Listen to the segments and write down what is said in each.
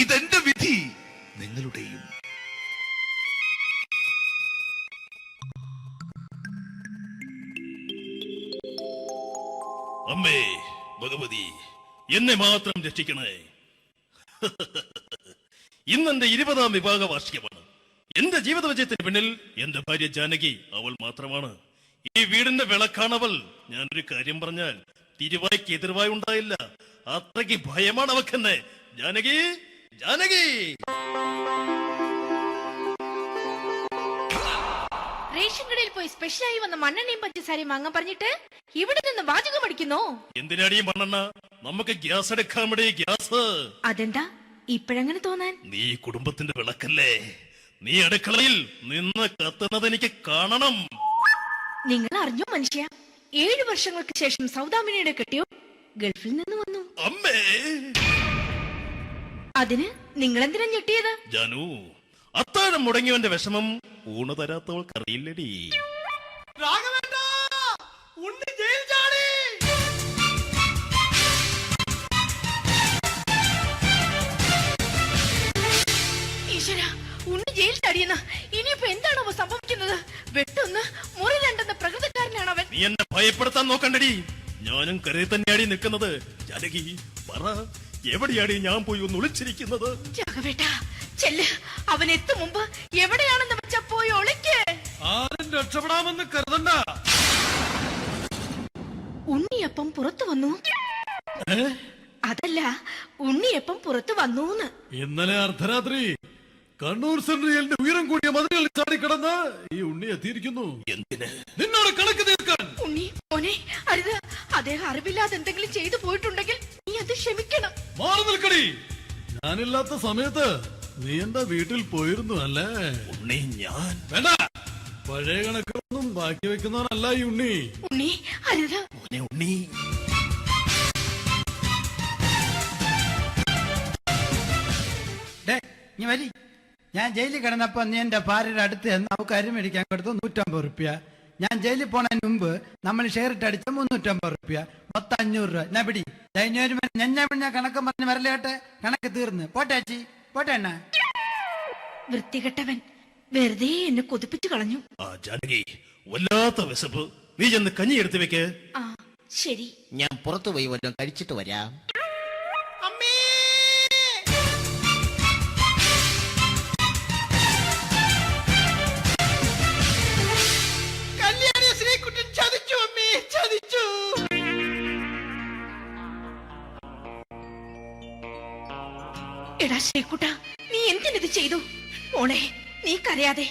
ഇതെന്റെ വിധി, നിങ്ങളുടെയും. അമ്മേ ഭഗവതി, എന്നെ മാത്രം രക്ഷിക്കണേ. ഇന്നെന്റെ 20ാം വിവാഹ വാർഷികമാണ്. എന്റെ ജീവിത വിജയത്തിന് പിന്നിൽ എന്റെ ഭാര്യ ജാനകി അവൾ മാത്രമാണ്. ഈ വീടിന്റെ വിളക്കാണവൾ. ഞാനൊരു കാര്യം പറഞ്ഞാൽ തിരുവായ്ക്ക് എതിർവായി ഉണ്ടായില്ല. അത്രയ്ക്ക് ഭയമാണ് അവക്കെന്നെ. ജാനകി, ജാനകി. റേഷൻ കടയിൽ പോയി സ്പെഷ്യലായി വന്ന മണ്ണെണ്ണയും പഞ്ചസാരയും വാങ്ങാൻ പറഞ്ഞിട്ട് ഇവിടെ നിന്ന് വാചകം അടിക്കുന്നോ? എന്തിനാടിയും മണ്ണെണ്ണ? നമുക്ക് ഗ്യാസ് എടുക്കാൻ വേണ്ടി ഗ്യാസ്. അതെന്താ ഇപ്പഴങ്ങനെ തോന്നാൻ? നീ കുടുംബത്തിന്റെ വിളക്കല്ലേ. നീ അടുക്കളയിൽ നിന്ന് കത്തുന്നത് എനിക്ക് കാണണം. നിങ്ങൾ അറിഞ്ഞോ മനുഷ്യ, 7 വർഷങ്ങൾക്ക് ശേഷം സൗദാമിനിയുടെ കെട്ടിയോ ഗൾഫിൽ നിന്ന് വന്നു. അമ്മേ, അതിന് നിങ്ങൾ എന്തിനാ ഞെട്ടിയത്? ജാനു, അത്താഴം മുടങ്ങിയവന്റെ വിഷമം ഊണ് തരാത്തവൾക്കറിയില്ലടി. ഈശ്വരാ, ഉണ്ണി ജയിൽ ചാടിയെന്ന. ഇനിയിപ്പോ എന്താണോ സംഭവിക്കുന്നത്? വെട്ടൊന്ന് മുറി രണ്ടെന്ന പ്രകൃതക്കാരനാണ് അവൻ. നീ എന്നെ ഭയപ്പെടുത്താൻ നോക്കണ്ടടി. ഞാനും കരയിൽ തന്നെയാടി നിൽക്കുന്നത്. ജാനകി, പറ, എവിടെയാടി ഞാൻ പോയി ഒന്ന് ഒളിച്ചിരിക്കുന്നത്? രാഘവേട്ടാ, ചെല്ല്. അവൻ എത്തും മുമ്പ് എവിടെയാണെന്ന് വെച്ചാ പോയി ഒളിക്ക്. ആരും രക്ഷപ്പെടാമെന്ന് കരുതണ്ട. ഉണ്ണിയപ്പം പുറത്തു വന്നു. അതല്ല, ഉണ്ണിയപ്പം പുറത്തു വന്നൂന്ന്. ഇന്നലെ അർദ്ധരാത്രി കണ്ണൂർ സെൻട്രലിന്റെ ഉയരം കൂടിയ മതിലുകളിൽ ചാടിക്കിടന്ന് ഈ ഉണ്ണി എത്തിയിരിക്കുന്നു. എന്തിന്? നിന്നോട് കണക്ക് തീർക്കാൻ. ഉണ്ണി മോനെ, അരുത്. അദ്ദേഹം അറിവില്ലാതെ എന്തെങ്കിലും ചെയ്തു പോയിട്ടുണ്ടെങ്കിൽ നീ അത് ക്ഷമിക്കണം. മാറി നിൽക്കടി. ഞാനില്ലാത്ത സമയത്ത് നീ എന്റെ വീട്ടിൽ പോയിരുന്നു അല്ലേ? ഉണ്ണി, ഞാൻ വേണ്ട. പഴയ കണക്കൊന്നും ബാക്കി വെക്കുന്നവനല്ല ഈ ഉണ്ണി. ഉണ്ണി, അരുത്. മോനെ ഉണ്ണി. നീ വരി. ഞാൻ ജയിലിൽ കിടന്നപ്പോ നീ എന്റെ ഭാര്യയുടെ അടുത്ത് നമുക്ക് അരി മേടിക്കാൻ കൊടുത്തു 150 റുപ്യ. ഞാൻ ജയിലിൽ പോണതിന് മുമ്പ് നമ്മൾ ഷെയർ ഇട്ട് അടിച്ച 350 റുപ്യ, മൊത്തം 500 രൂപ. ഞാൻ പിടി. ഞാൻ കണക്ക് പറഞ്ഞ് വരലേട്ടെ. കണക്ക് തീർന്ന്. പോട്ടെ അച്ചി, പോട്ടെ അണ്ണ. വൃത്തികെട്ടവൻ വെറുതെ എന്നെ കൊതിപ്പിച്ചു കളഞ്ഞു. ആ ജാനകി, വല്ലാത്ത വിശപ്പ്. നീ ചെന്ന് കഞ്ഞി എടുത്തു വെക്ക്. ആ ശരി. ഞാൻ പുറത്തു പോയി വല്ലതും കഴിച്ചിട്ട് വരാം. എടാ ശ്രീകുട്ട, നീ എന്തിനിത് ചെയ്തു? മോളെ, നീ കരയാതെ.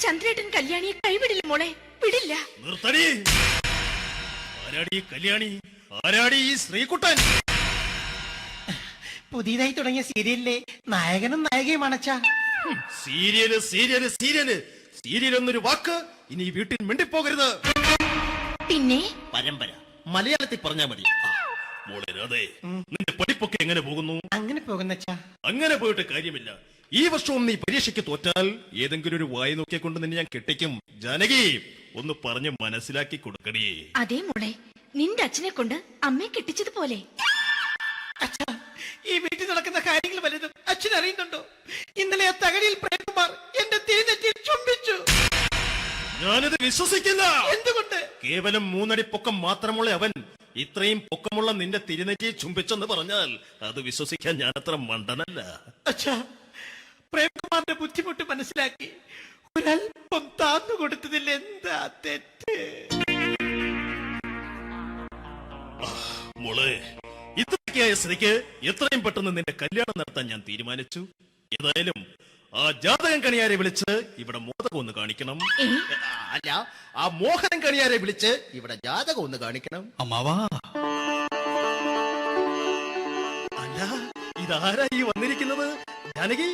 ചന്ദ്രേട്ടൻ കല്യാണിയെ കൈവിടില്ല മോളെ, വിടില്ല. നിർത്തടി. ആരാടി കല്യാണി? ആരാടി ഈ ശ്രീകുട്ടൻ? പുതിയതായി തുടങ്ങിയ സീരിയലിലെ നായകനും നായികയും അണച്ചാ. സീരിയല് സീരിയല് സീരിയല് സീരിയൽ എന്നൊരു വാക്ക് ഇനി വീട്ടിൽ മിണ്ടിപ്പോകരുത്. പിന്നെ പരമ്പര മലയാളത്തിൽ പറഞ്ഞാ മതി. മോളെ രാധേ, നിന്റെ പഠിപ്പൊക്കെ എങ്ങനെ പോകുന്നു? അങ്ങനെ പോകുന്നച്ചാ. അങ്ങനെ പോയിട്ട് കാര്യമില്ല. ഈ വർഷവും നീ പരീക്ഷയ്ക്ക് തോറ്റാൽ ഏതെങ്കിലും ഒരു വായി നോക്കിക്കൊണ്ട് നിന്നെ ഞാൻ കെട്ടിക്കും. ജാനകി, ഒന്ന് പറഞ്ഞ് മനസ്സിലാക്കി കൊടുക്കണേ. അതേ മോളെ, നിന്റെ അച്ഛനെ കൊണ്ട് അമ്മയെ കെട്ടിച്ചതുപോലെ. ഈ വീട്ടിൽ നടക്കുന്ന കാര്യങ്ങൾ വലുതും അച്ഛൻ അറിയുന്നുണ്ടോ? ഇന്നലെ ആ തകഴിയിൽ പ്രേംകുമാർ എന്റെ തിരുനെറ്റിയിൽ ചുംബിച്ചു. ഞാനിത് വിശ്വസിക്കില്ല. എന്തുകൊണ്ട്? കേവലം 3 അടി പൊക്കം മാത്രമുള്ള അവൻ ഇത്രയും പൊക്കമുള്ള നിന്റെ തിരുനെറ്റിയെ ചുംബിച്ചെന്ന് പറഞ്ഞാൽ അത് വിശ്വസിക്കാൻ ഞാൻ അത്ര മണ്ടനല്ല. അച്ഛാ, പ്രേംകുമാറിന്റെ ബുദ്ധിമുട്ട് മനസ്സിലാക്കി ഒരല്പം താന്നു കൊടുത്തതിൽ എന്താ തെറ്റ്? മോളെ, ഇത്രയ്ക്കായ സ്ഥിതിക്ക് എത്രയും പെട്ടെന്ന് നിന്റെ കല്യാണം നടത്താൻ ഞാൻ തീരുമാനിച്ചു. ഏതായാലും ആ ജാതകം കണിയാരെ വിളിച്ച് ഇവിടെ മോദകം ഒന്ന് കാണിക്കണം. അല്ല, ആ മോഹനം കണിയാരെ വിളിച്ച് ഇവിടെ ജാതകം ഒന്ന് കാണിക്കണം. അമ്മാവാ, അല്ല, ഇതാരാ ഈ വന്നിരിക്കുന്നത്? ജാനകി,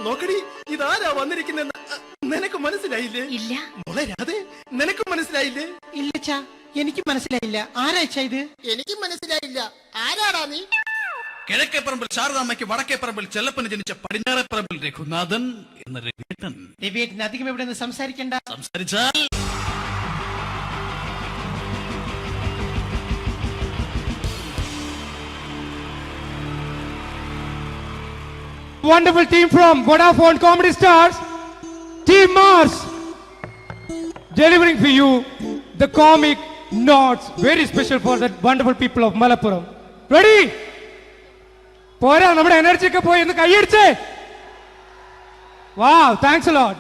നോക്കടി, ഇതാരാ വന്നിരിക്കുന്നെന്ന് നിനക്ക് മനസ്സിലായില്ലേ? ഇല്ല മോളെ രാധേ, നിനക്ക് മനസ്സിലായില്ലേ? ഇല്ലച്ചാ, എനിക്ക് മനസ്സിലായില്ല. ആരാച്ചാ ഇത്? എനിക്കും മനസ്സിലായില്ല. ആരാടാ നീ? കിഴക്കേപ്പറമ്പിൽ ശാരദാമ്മയ്ക്ക് വടക്കേപ്പറമ്പിൽ ചെല്ലപ്പന് ജനിച്ച പടിഞ്ഞാറേപ്പറമ്പിൽ രഘുനാഥൻ എന്ന രഘുവേട്ടൻ. രവിയേട്ടൻ അധികം ഇവിടെ നിന്ന് സംസാരിക്കണ്ട. സംസാരിച്ചാൽ wonderful team from Vodafone Comedy Stars, Team Mars, delivering for you the comic notes, very special for the wonderful people of Malappuram. Ready? പോരാ, നമ്മുടെ എനർജി ഒക്കെ പോയി ഒന്ന് കൈയടിച്ചേ. Wow, thanks a lot.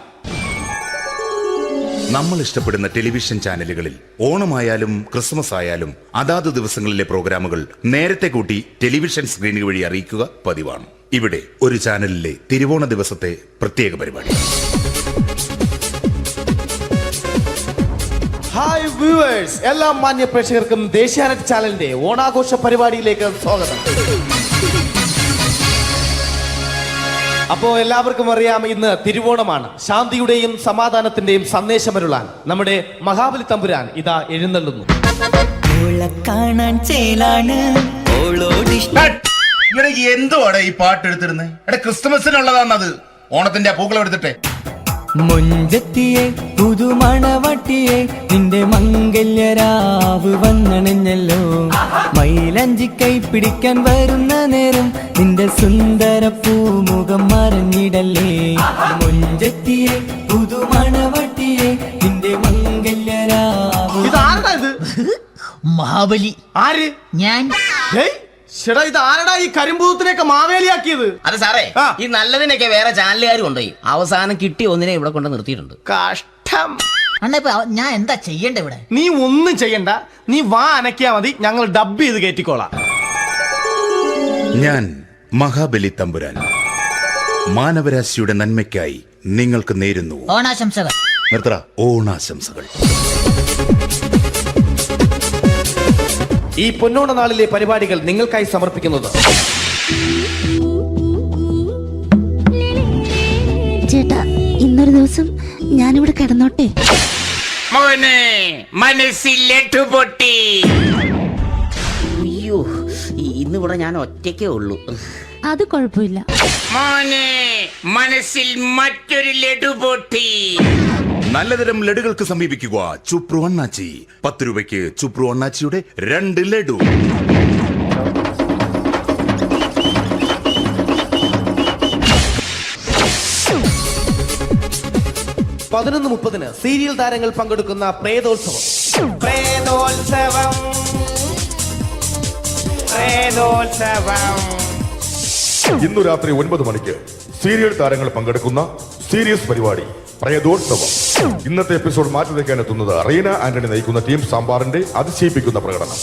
നമ്മൾ ഇഷ്ടപ്പെടുന്ന ടെലിവിഷൻ ചാനലുകളിൽ ഓണമായാലും ക്രിസ്മസ് ആയാലും അതാത് ദിവസങ്ങളിലെ പ്രോഗ്രാമുകൾ നേരത്തെ കൂട്ടി ടെലിവിഷൻ സ്ക്രീനുകൾ വഴി അറിയിക്കുക പതിവാണ്. ഇവിടെ ഒരു ചാനലിലെ തിരുവോണ ദിവസത്തെ പ്രത്യേക പരിപാടി. ഹായ് വ്യൂവേഴ്സ്, എല്ലാ മാന്യ പ്രേക്ഷകർക്കും ദേശീയാനെറ്റ് ചാനലിന്റെ ഓണാഘോഷ പരിപാടിയിലേക്ക് സ്വാഗതം. അപ്പോ എല്ലാവർക്കും അറിയാം, ഇന്ന് തിരുവോണമാണ്. ശാന്തിയുടെയും സമാധാനത്തിന്റെയും സന്ദേശമരുളാൻ നമ്മുടെ മഹാബലി തമ്പുരാൻ ഇതാ എഴുന്നള്ളുന്നു. ഇവിടെ എന്തുവാടെ ഈ പാട്ട് എടുത്തിരുന്നത്? എടാ, ക്രിസ്മസിനുള്ളതാണത്. ഓണത്തിന്റെ പൂക്കളം എടുത്തിട്ടെ. മുഞ്ചത്തിയെ പുതുമണവട്ടിയെ നിന്റെ മംഗല്യരാവ് വന്നണഞ്ഞല്ലോ. മൈലഞ്ചി കൈ പിടിക്കാൻ വരുന്ന നേരം നിന്റെ സുന്ദര പൂമുഖം മറഞ്ഞിടല്ലേ. മുഞ്ചത്തിയെ പുതുമണവട്ടിയെ നിന്റെ മംഗല്യരാവ്. ഇതാരടാ ഇത്? മഹാബലി. ആര്? ഞാൻ. ചേട്ടാ, ഇത് ആരടാ ഈ കരിമ്പൂത്തിനെയൊക്കെ മാവേലിയാക്കിയത്? അതെ സാറേ, ഈ നല്ലതിനൊക്കെ വേറെ ചാനലുകാർ കൊണ്ടുപോയി അവസാനം കിട്ടിയ ഒന്നിനെ ഇവിടെ കൊണ്ട് നിർത്തിയിട്ടുണ്ട്. കഷ്ടം. അണ്ണ ഇപ്പൊ ഞാൻ എന്താ ചെയ്യണ്ട ഇവിടെ? നീ ഒന്നും ചെയ്യണ്ട, നീ വാ അനക്കിയാ മതി, ഞങ്ങൾ ഡബ് ചെയ്ത് കയറ്റിക്കോളാം. ഞാൻ മഹാബലി തമ്പുരാൻ മാനവരാശിയുടെ നന്മയ്ക്കായി നിങ്ങൾക്ക് നേരുന്നു ഓണാശംസകൾ. നിർത്തറ ഓണാശംസകൾ. ഈ പൊന്നോണ നാളിലെ പരിപാടികൾ നിങ്ങൾക്കായി സമർപ്പിക്കുന്നത് ചേട്ടാ, ഇന്നൊരു ദിവസം ഞാനിവിടെ കിടന്നോട്ടെ. മോനെ മനസ്സിലെട്ടു പൊട്ടി. അയ്യോ, ഇന്നിവിടെ ഞാൻ ഒറ്റയ്ക്കേ ഉള്ളൂ. അത് കുഴപ്പമില്ല. മോനെ മനസ്സിൽ മറ്റൊരു ലഡു പൊട്ടി. നല്ലതരം ലഡുകൾക്ക് സമീപിക്കുക ചുപ്രു അണ്ണാച്ചി. 10 രൂപയ്ക്ക് ചുപ്രു അണ്ണാച്ചിയുടെ 2 ലഡു. പതിനൊന്ന് 30 സീരിയൽ താരങ്ങൾ പങ്കെടുക്കുന്ന പ്രേതോത്സവം. പ്രേതോത്സവം, പ്രേതോത്സവം. ഇന്നു രാത്രി 9 മണിക്ക് സീരിയൽ താരങ്ങൾ പങ്കെടുക്കുന്ന സീരിയസ് പരിപാടി പ്രേതോത്സവം. ഇന്നത്തെ എപ്പിസോഡ് മാറ്റി വയ്ക്കാൻ എത്തുന്നത് റീന ആന്റണി നയിക്കുന്ന ടീം സാമ്പാറിന്റെ അതിശയിപ്പിക്കുന്ന പ്രകടനം.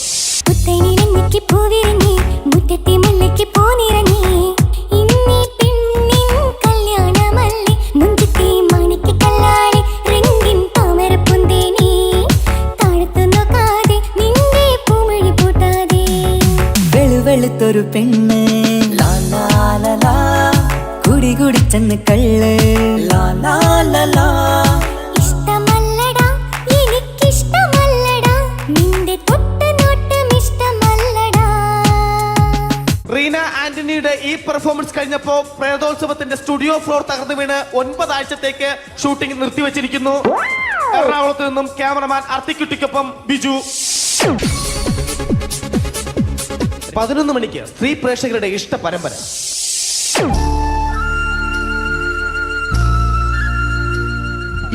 വെളുത്തൊരു പെണ്ണ് കുടി കുടിച്ചെന്ന് കള്ള്. ഇഷ്ടമല്ലടാ, എനിക്കിഷ്ടമല്ലടാ, നിന്റെ തൊട്ടനോട്ടം ഇഷ്ടമല്ലടാ. റീന ആന്റണിയുടെ ഈ പെർഫോമൻസ് കഴിഞ്ഞപ്പോ പ്രേതോത്സവത്തിന്റെ സ്റ്റുഡിയോ ഫ്ലോർ തകർന്നു വീണ് 9 ആഴ്ചത്തേക്ക് ഷൂട്ടിംഗ് നിർത്തിവെച്ചിരിക്കുന്നു. എറണാകുളത്ത് നിന്നും ക്യാമറമാൻ അർത്തിക്കുട്ടിക്കൊപ്പം ബിജു. 11 മണിക്ക് സ്ത്രീ പ്രേക്ഷകരുടെ ഇഷ്ട പരമ്പര.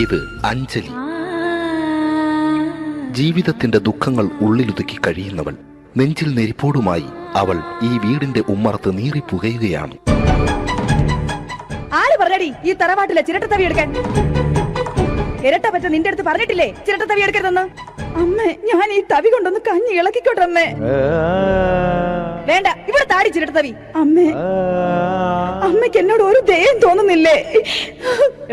ഇത് അഞ്ജലി. ജീവിതത്തിന്റെ ദുഃഖങ്ങൾ ഉള്ളിലൊതുക്കി കഴിയുന്നവൾ. നെഞ്ചിൽ നെരിപ്പോടുമായി അവൾ ഈ വീടിന്റെ ഉമ്മറത്ത് നീറി പുകയുകയാണ്. ആര് പറഞ്ഞടി ഈ തറവാട്ടിലെ ചിരട്ട തവി എടുക്കാൻ? ഇരട്ട പറ്റ നിന്റെ അടുത്ത് പറഞ്ഞിട്ടില്ലേ ചിരട്ട തവി എടുക്കരുതെന്ന്? അമ്മേ, ഞാൻ ഈ തവി കൊണ്ടൊന്ന് കഞ്ഞി ഇളക്കിക്കോട്ടെ അമ്മേ. വേണ്ട, ഇവിടെ താടി ചിരട്ട തവി. അമ്മേ, അമ്മയ്ക്ക് എന്നോട് ഒരു ദയം തോന്നുന്നില്ലേ?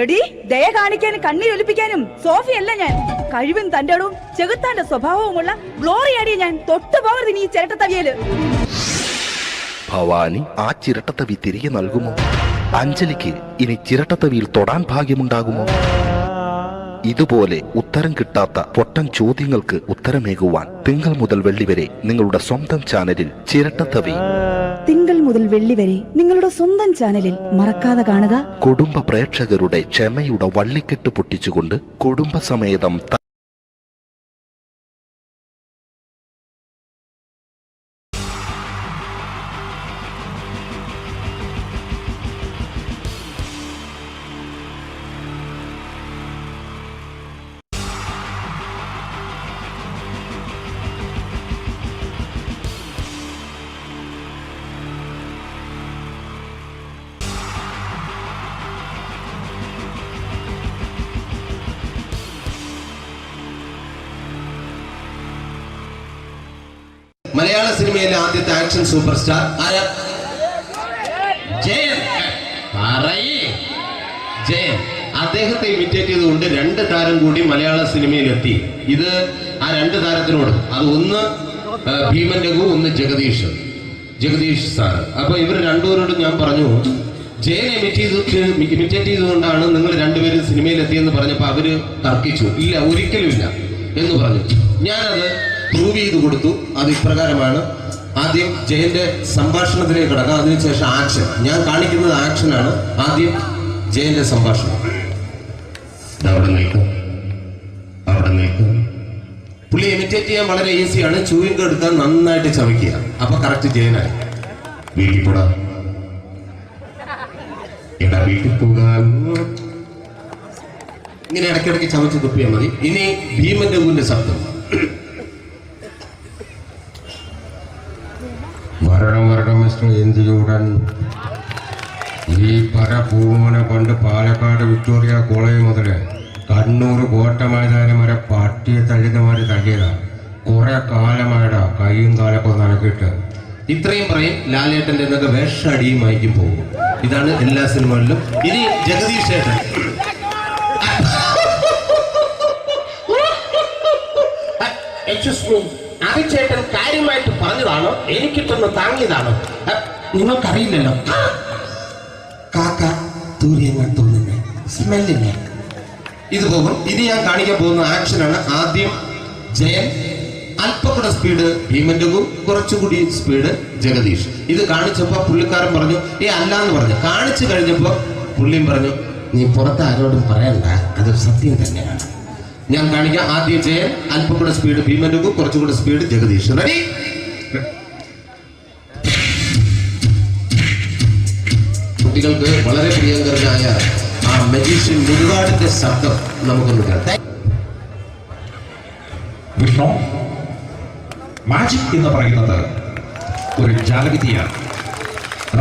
എടി, ദയ കാണിക്കാനും കണ്ണീരൊലിപ്പിക്കാനും സോഫിയല്ല ഞാൻ. കഴിവും തന്റെടും ചെകുത്താന്റെ സ്വഭാവവുമുള്ള ഗ്ലോറിയാടിയ ഞാൻ. തൊട്ടു പോകരുത് നീ ചിരട്ട തവിയല്. ഭവാനി ആ ചിരട്ടത്തവി തിരികെ നൽകുമോ? അഞ്ജലിക്ക് ഇനി ചിരട്ടത്തവിയിൽ തൊടാൻ ഭാഗ്യമുണ്ടാകുമോ? ഇതുപോലെ ഉത്തരം കിട്ടാത്ത പൊട്ടൻ ചോദ്യങ്ങൾക്ക് ഉത്തരമേകുവാൻ തിങ്കൾ മുതൽ വെള്ളി വരെ നിങ്ങളുടെ സ്വന്തം ചാനലിൽ ചിരട്ടത്തവി. തിങ്കൾ മുതൽ വെള്ളി വരെ നിങ്ങളുടെ സ്വന്തം ചാനലിൽ മറക്കാതെ കാണുക. കുടുംബ പ്രേക്ഷകരുടെ ക്ഷമയുടെ വള്ളിക്കെട്ട് പൊട്ടിച്ചുകൊണ്ട് കുടുംബസമേതം മലയാള സിനിമയിലെ ആദ്യത്തെ ആക്ഷൻ സൂപ്പർ സ്റ്റാർ ആരാ? ജയൻ. ജയൻ. അദ്ദേഹത്തെ ഇമിറ്റേറ്റ് ചെയ്തുകൊണ്ട് 2 താരം കൂടി മലയാള സിനിമയിൽ എത്തി. ഇത് ആ 2 താരത്തിനോട്, അത് ഒന്ന് ഭീമൻ രഘു, ഒന്ന് ജഗദീഷ് സാർ. അപ്പൊ ഇവർ രണ്ടുപേരോടും ഞാൻ പറഞ്ഞു, ജയൻ ഇമിറ്റേറ്റ് ചെയ്തുകൊണ്ടാണ് നിങ്ങൾ രണ്ടുപേരും സിനിമയിൽ എത്തിയെന്ന് പറഞ്ഞപ്പോൾ അവര് തർക്കിച്ചു. ഇല്ല, ഒരിക്കലും ഇല്ല എന്ന് പറഞ്ഞു. ഞാനത് പ്രൂവ് ചെയ്ത് കൊടുത്തു. അത് ഇപ്രകാരമാണ്. ആദ്യം ജയന്റെ സംഭാഷണത്തിലേക്ക് കിടക്കാം, അതിനുശേഷം ആക്ഷൻ. ഞാൻ കാണിക്കുന്നത് ആക്ഷനാണ്. ആദ്യം ജയന്റെ സംഭാഷണം. അവിടെ നിൽക്കും. പുള്ളി ഇമിറ്റേറ്റ് ചെയ്യാൻ വളരെ ഈസിയാണ്. ചൂയിങ് എടുക്കാൻ നന്നായിട്ട് ചവയ്ക്കുക. അപ്പൊ കറക്റ്റ് ജയനായി. വീട്ടിൽ പോടാ, എടാ വീട്ടിൽ പോകാൻ. ഇങ്ങനെ ഇടയ്ക്കിടയ്ക്ക് ചവച്ച് തുപ്പിയാൽ മതി. ഇനി ഭീമൻ രഘുവിന്റെ ശബ്ദം. വരണം മിസ്റ്റർ എന്ത് ചൂടൻ. ഈ പൂമനെ പണ്ട് പാലക്കാട് വിക്ടോറിയ കോളേജ് മുതല് കണ്ണൂർ കോട്ട മൈതാനം വരെ പട്ടിയെ തള്ളുന്നമാര് തള്ളിയതാ. കുറെ കാലമായിടാ കൈയും കാലൊക്കെ നടക്കിയിട്ട്. ഇത്രയും പറയും. ലാലേട്ടന്റെ എന്നൊക്കെ വേഷടിയുമായിരിക്കും പോകും. ഇതാണ് എല്ലാ സിനിമകളിലും. ഇനി ജഗദീഷ് ചേട്ടൻ. ചേട്ടൻ കാര്യമായിട്ട് പറഞ്ഞതാണോ എനിക്കിട്ടൊന്ന് താങ്ങിയതാണോ? നിങ്ങൾക്കറിയില്ലല്ലോ. കാക്ക തൂര്യങ്ങൾ തോന്നുന്നേ, സ്മെല്ലില്ലേ? ഇത് പോകും. ഇനി ഞാൻ കാണിക്കാൻ പോകുന്ന ആക്ഷനാണ്. ആദ്യം ജയൻ, അല്പം കൂടെ സ്പീഡ് ഭീമൻ രഘു, കുറച്ചുകൂടി സ്പീഡ് ജഗദീഷ്. ഇത് കാണിച്ചപ്പോ പുള്ളിക്കാരൻ പറഞ്ഞു അല്ലാന്ന് പറഞ്ഞു. കാണിച്ചു കഴിഞ്ഞപ്പോ പുള്ളിയും പറഞ്ഞു നീ പുറത്ത് ആരോടും പറയണ്ട, അത് സത്യം തന്നെയാണ്. ഞാൻ കാണിക്കാം. ആദ്യം ജയൻ, അല്പം കൂടെ സ്പീഡ് ഭീമൻ രഘു, കുറച്ചുകൂടെ സ്പീഡ് ജഗദീഷ്. റെഡി? കുട്ടികൾക്ക് വളരെ പ്രിയങ്കരനായ ആ മജീഷ്യൻ മുരുകാടിന്റെ ശബ്ദം നമുക്കൊന്ന് കേൾക്കാം. വിഷ്ണു, മാജിക് എന്ന് പറയുന്നത് ഒരു ജാലവിദ്യയാണ്.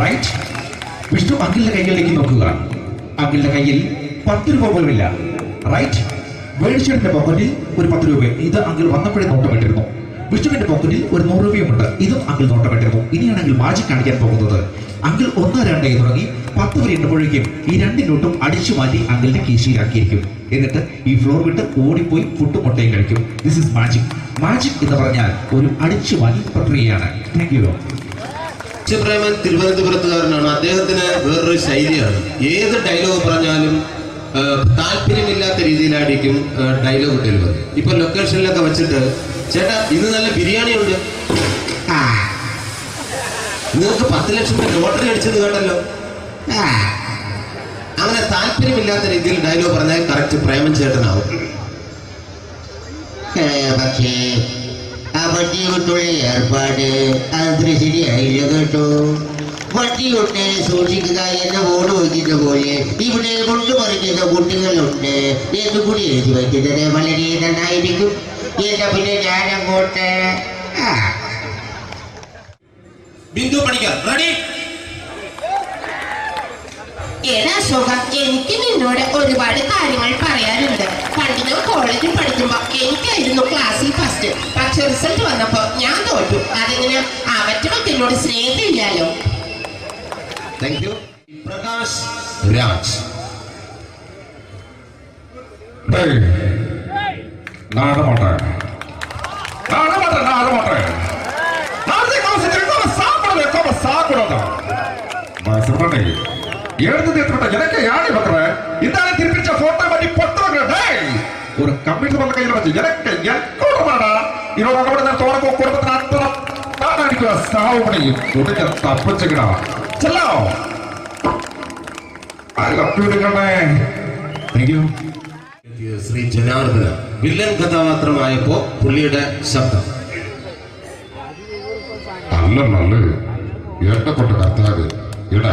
റൈറ്റ്? വിഷ്ണു അങ്കിളിന്റെ കൈകളിലേക്ക് നോക്കുക. അങ്കിളിന്റെ കയ്യിൽ 10 രൂപ പോലുമില്ല. റൈറ്റ്? വേണിച്ചേട്ടന്റെ പോക്കറ്റിൽ ഒരു 10 രൂപ. ഇത് അങ്കിൾ വന്നപ്പോഴേ നോട്ടമിട്ടിരുന്നു. വിഷ്ണുവിന്റെ പോക്കറ്റിൽ ഒരു 100 രൂപയുമുണ്ട്. ഇതും അങ്കിൾ നോട്ടമിട്ടിരുന്നു. ഇനിയാണെങ്കിൽ മാജിക് കാണിക്കാൻ പോകുന്നത്. അങ്കിൾ 1, 2 തുടങ്ങി 10 വരെ എണ്ണുമ്പോഴേക്കും ഈ 2 നോട്ടും അടിച്ചു മാറ്റി അങ്കിളിന്റെ കീശയിലാക്കിയിരിക്കും. എന്നിട്ട് ഈ ഫ്ലോർ വിട്ട് ഓടിപ്പോയി പുട്ടും മുട്ടയും കഴിക്കും. This is magic. മാജിക് എന്ന് പറഞ്ഞാൽ ഒരു അടിച്ചു മാറ്റി പ്രക്രിയയാണ്. Thank you. പ്രേമൻ തിരുവനന്തപുരത്തുകാരനാണ്. അദ്ദേഹത്തിന് വേറൊരു ശൈലിയാണ്. ഏത് ഡയലോഗ് പറഞ്ഞാലും താല്പര്യമില്ലാത്ത രീതിയിലായിരിക്കും ഡയലോഗ് ഡെലിവറി. ഇപ്പൊ ലൊക്കേഷനിലൊക്കെ വെച്ചിട്ട് ചേട്ടാ ഇന്ന് നല്ല ബിരിയാണി ഉണ്ട്, നിങ്ങൾക്ക് 10 ലക്ഷം രൂപ ലോട്ടറി അടിച്ചെന്ന് കേട്ടല്ലോ. അങ്ങനെ താല്പര്യമില്ലാത്ത രീതിയിൽ ഡയലോഗ് പറഞ്ഞാൽ കറക്റ്റ് പ്രേമൻ ചേട്ടനാവും. പക്ഷേ ആ വട്ടിയോട്ടുള്ള ഏർപ്പാട് അത്ര ശരിയായില്ല കേട്ടോ. വട്ടിയൊട്ട് സൂക്ഷിക്കുക എന്ന ബോർഡ് വയ്ക്കുന്ന പോലെ ഇവിടെ കൊണ്ടുമറിക്കുന്ന കുട്ടികളുണ്ട് എന്ന് കൂടി എഴുതി വയ്ക്കുന്നത് വളരെ നന്നായിരിക്കും. എന്നാ പിന്നെ ഞാനങ്ങോട്ട് ബിന്ദു പണിക്കർ. റെഡി? എനിക്ക് നിന്നോട് ഒരുപാട് കാര്യങ്ങൾ പറയാനുണ്ട്. പണ്ട് ഞാൻ കോളേജിൽ പഠിക്കുമ്പോ എനിക്കായിരുന്നു ക്ലാസ്സിൽ ഫസ്റ്റ്. പക്ഷെ റിസൾട്ട് വന്നപ്പോ ഞാൻ തോറ്റു. അതെങ്ങനെ അവറ്റൊക്കെ എന്നോട് സ്നേഹമില്ലല്ലോ. Thank you. പ്രകാശ് രാജ്. எனக்கு யானை பண்ற இந்த திருப்பிச்ச போட்டோ பண்ணி பொட்டோங்க. ஒரு கம்ப்யூட்டர் பண்ண கையில வச்சு எனக்கு எக்கோடமாடா இதோட கூட தோறக்கோ குடும்பத்தை அற்புதம் நான் அடிக்கிற சாவு பண்ணி துடிக்க தப்பிச்சுக்கடா. செல்லோ ശ്രീ ജനാർദ്ദന വില്ലൻ കഥാപാത്രമായപ്പോ പുള്ളിയുടെ ശബ്ദം. നല്ല നല്ല ഏട്ടപ്പെട്ട കർത്താവ് ഇട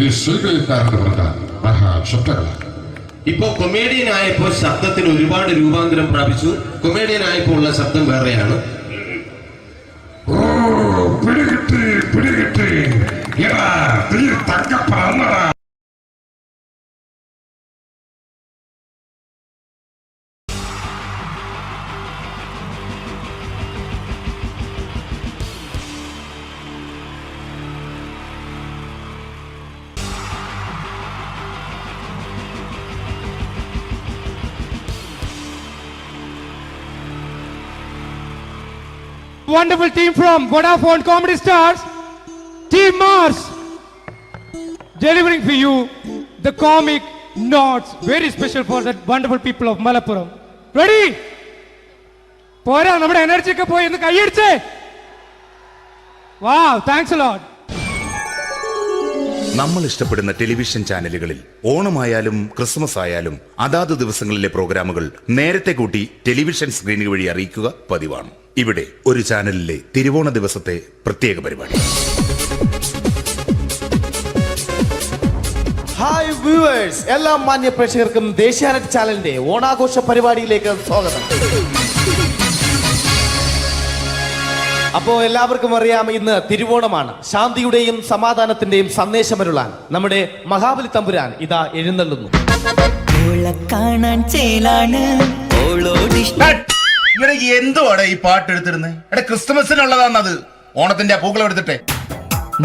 ഈ സ്വീകരിക്കാരുടെ പ്രധാന മഹാശബ്ദങ്ങള. ഇപ്പൊ കൊമേഡിയൻ ആയപ്പോ ശബ്ദത്തിന് ഒരുപാട് രൂപാന്തരം പ്രാപിച്ചു. കൊമേഡിയൻ ആയപ്പോ ഉള്ള ശബ്ദം വേറെയാണ്. ഓ പിടികിട്ടി പിടികിട്ടി തങ്കപ്പറന്നടാ. wonderful team from Vodafone Comedy Stars, Team Mars, delivering for you the comic notes, very special for the wonderful people of Malappuram. Ready? പോരാ നമ്മുടെ എനർജി ഒക്കെ പോയി ഒന്ന് കൈയടിച്ചേ. Wow, thanks a lot. നമ്മൾ ഇഷ്ടപ്പെടുന്ന ടെലിവിഷൻ ചാനലുകളിൽ ഓണമായാലും ക്രിസ്മസ് ആയാലും അതാത് ദിവസങ്ങളിലെ പ്രോഗ്രാമുകൾ നേരത്തെ കൂട്ടി ടെലിവിഷൻ സ്ക്രീനുകൾ വഴി അറിയിക്കുക പതിവാണ്. ഇവിടെ ഒരു ചാനലിലെ തിരുവോണ ദിവസത്തെ പ്രത്യേക പരിപാടി. ഹായ് വ്യൂവേഴ്സ്, എല്ലാ മാന്യ പ്രേക്ഷകർക്കും ദേശീയാനെറ്റ് ചാനലിന്റെ ഓണാഘോഷ പരിപാടിയിലേക്ക് സ്വാഗതം. അപ്പോ എല്ലാവർക്കും അറിയാം, ഇന്ന് തിരുവോണമാണ്. ശാന്തിയുടെയും സമാധാനത്തിന്റെയും സന്ദേശമരുളാൻ നമ്മുടെ മഹാബലി തമ്പുരാൻ ഇതാ എഴുന്നള്ളുന്നു. കാണാൻ ചേലാണ് എന്തുവാടെ ഈ പാട്ട് എടുത്തിരുന്നത്? എടാ, ക്രിസ്മസിനുള്ളതാണത്. ഓണത്തിന്റെ പൂക്കളം എടുത്തിട്ടെ.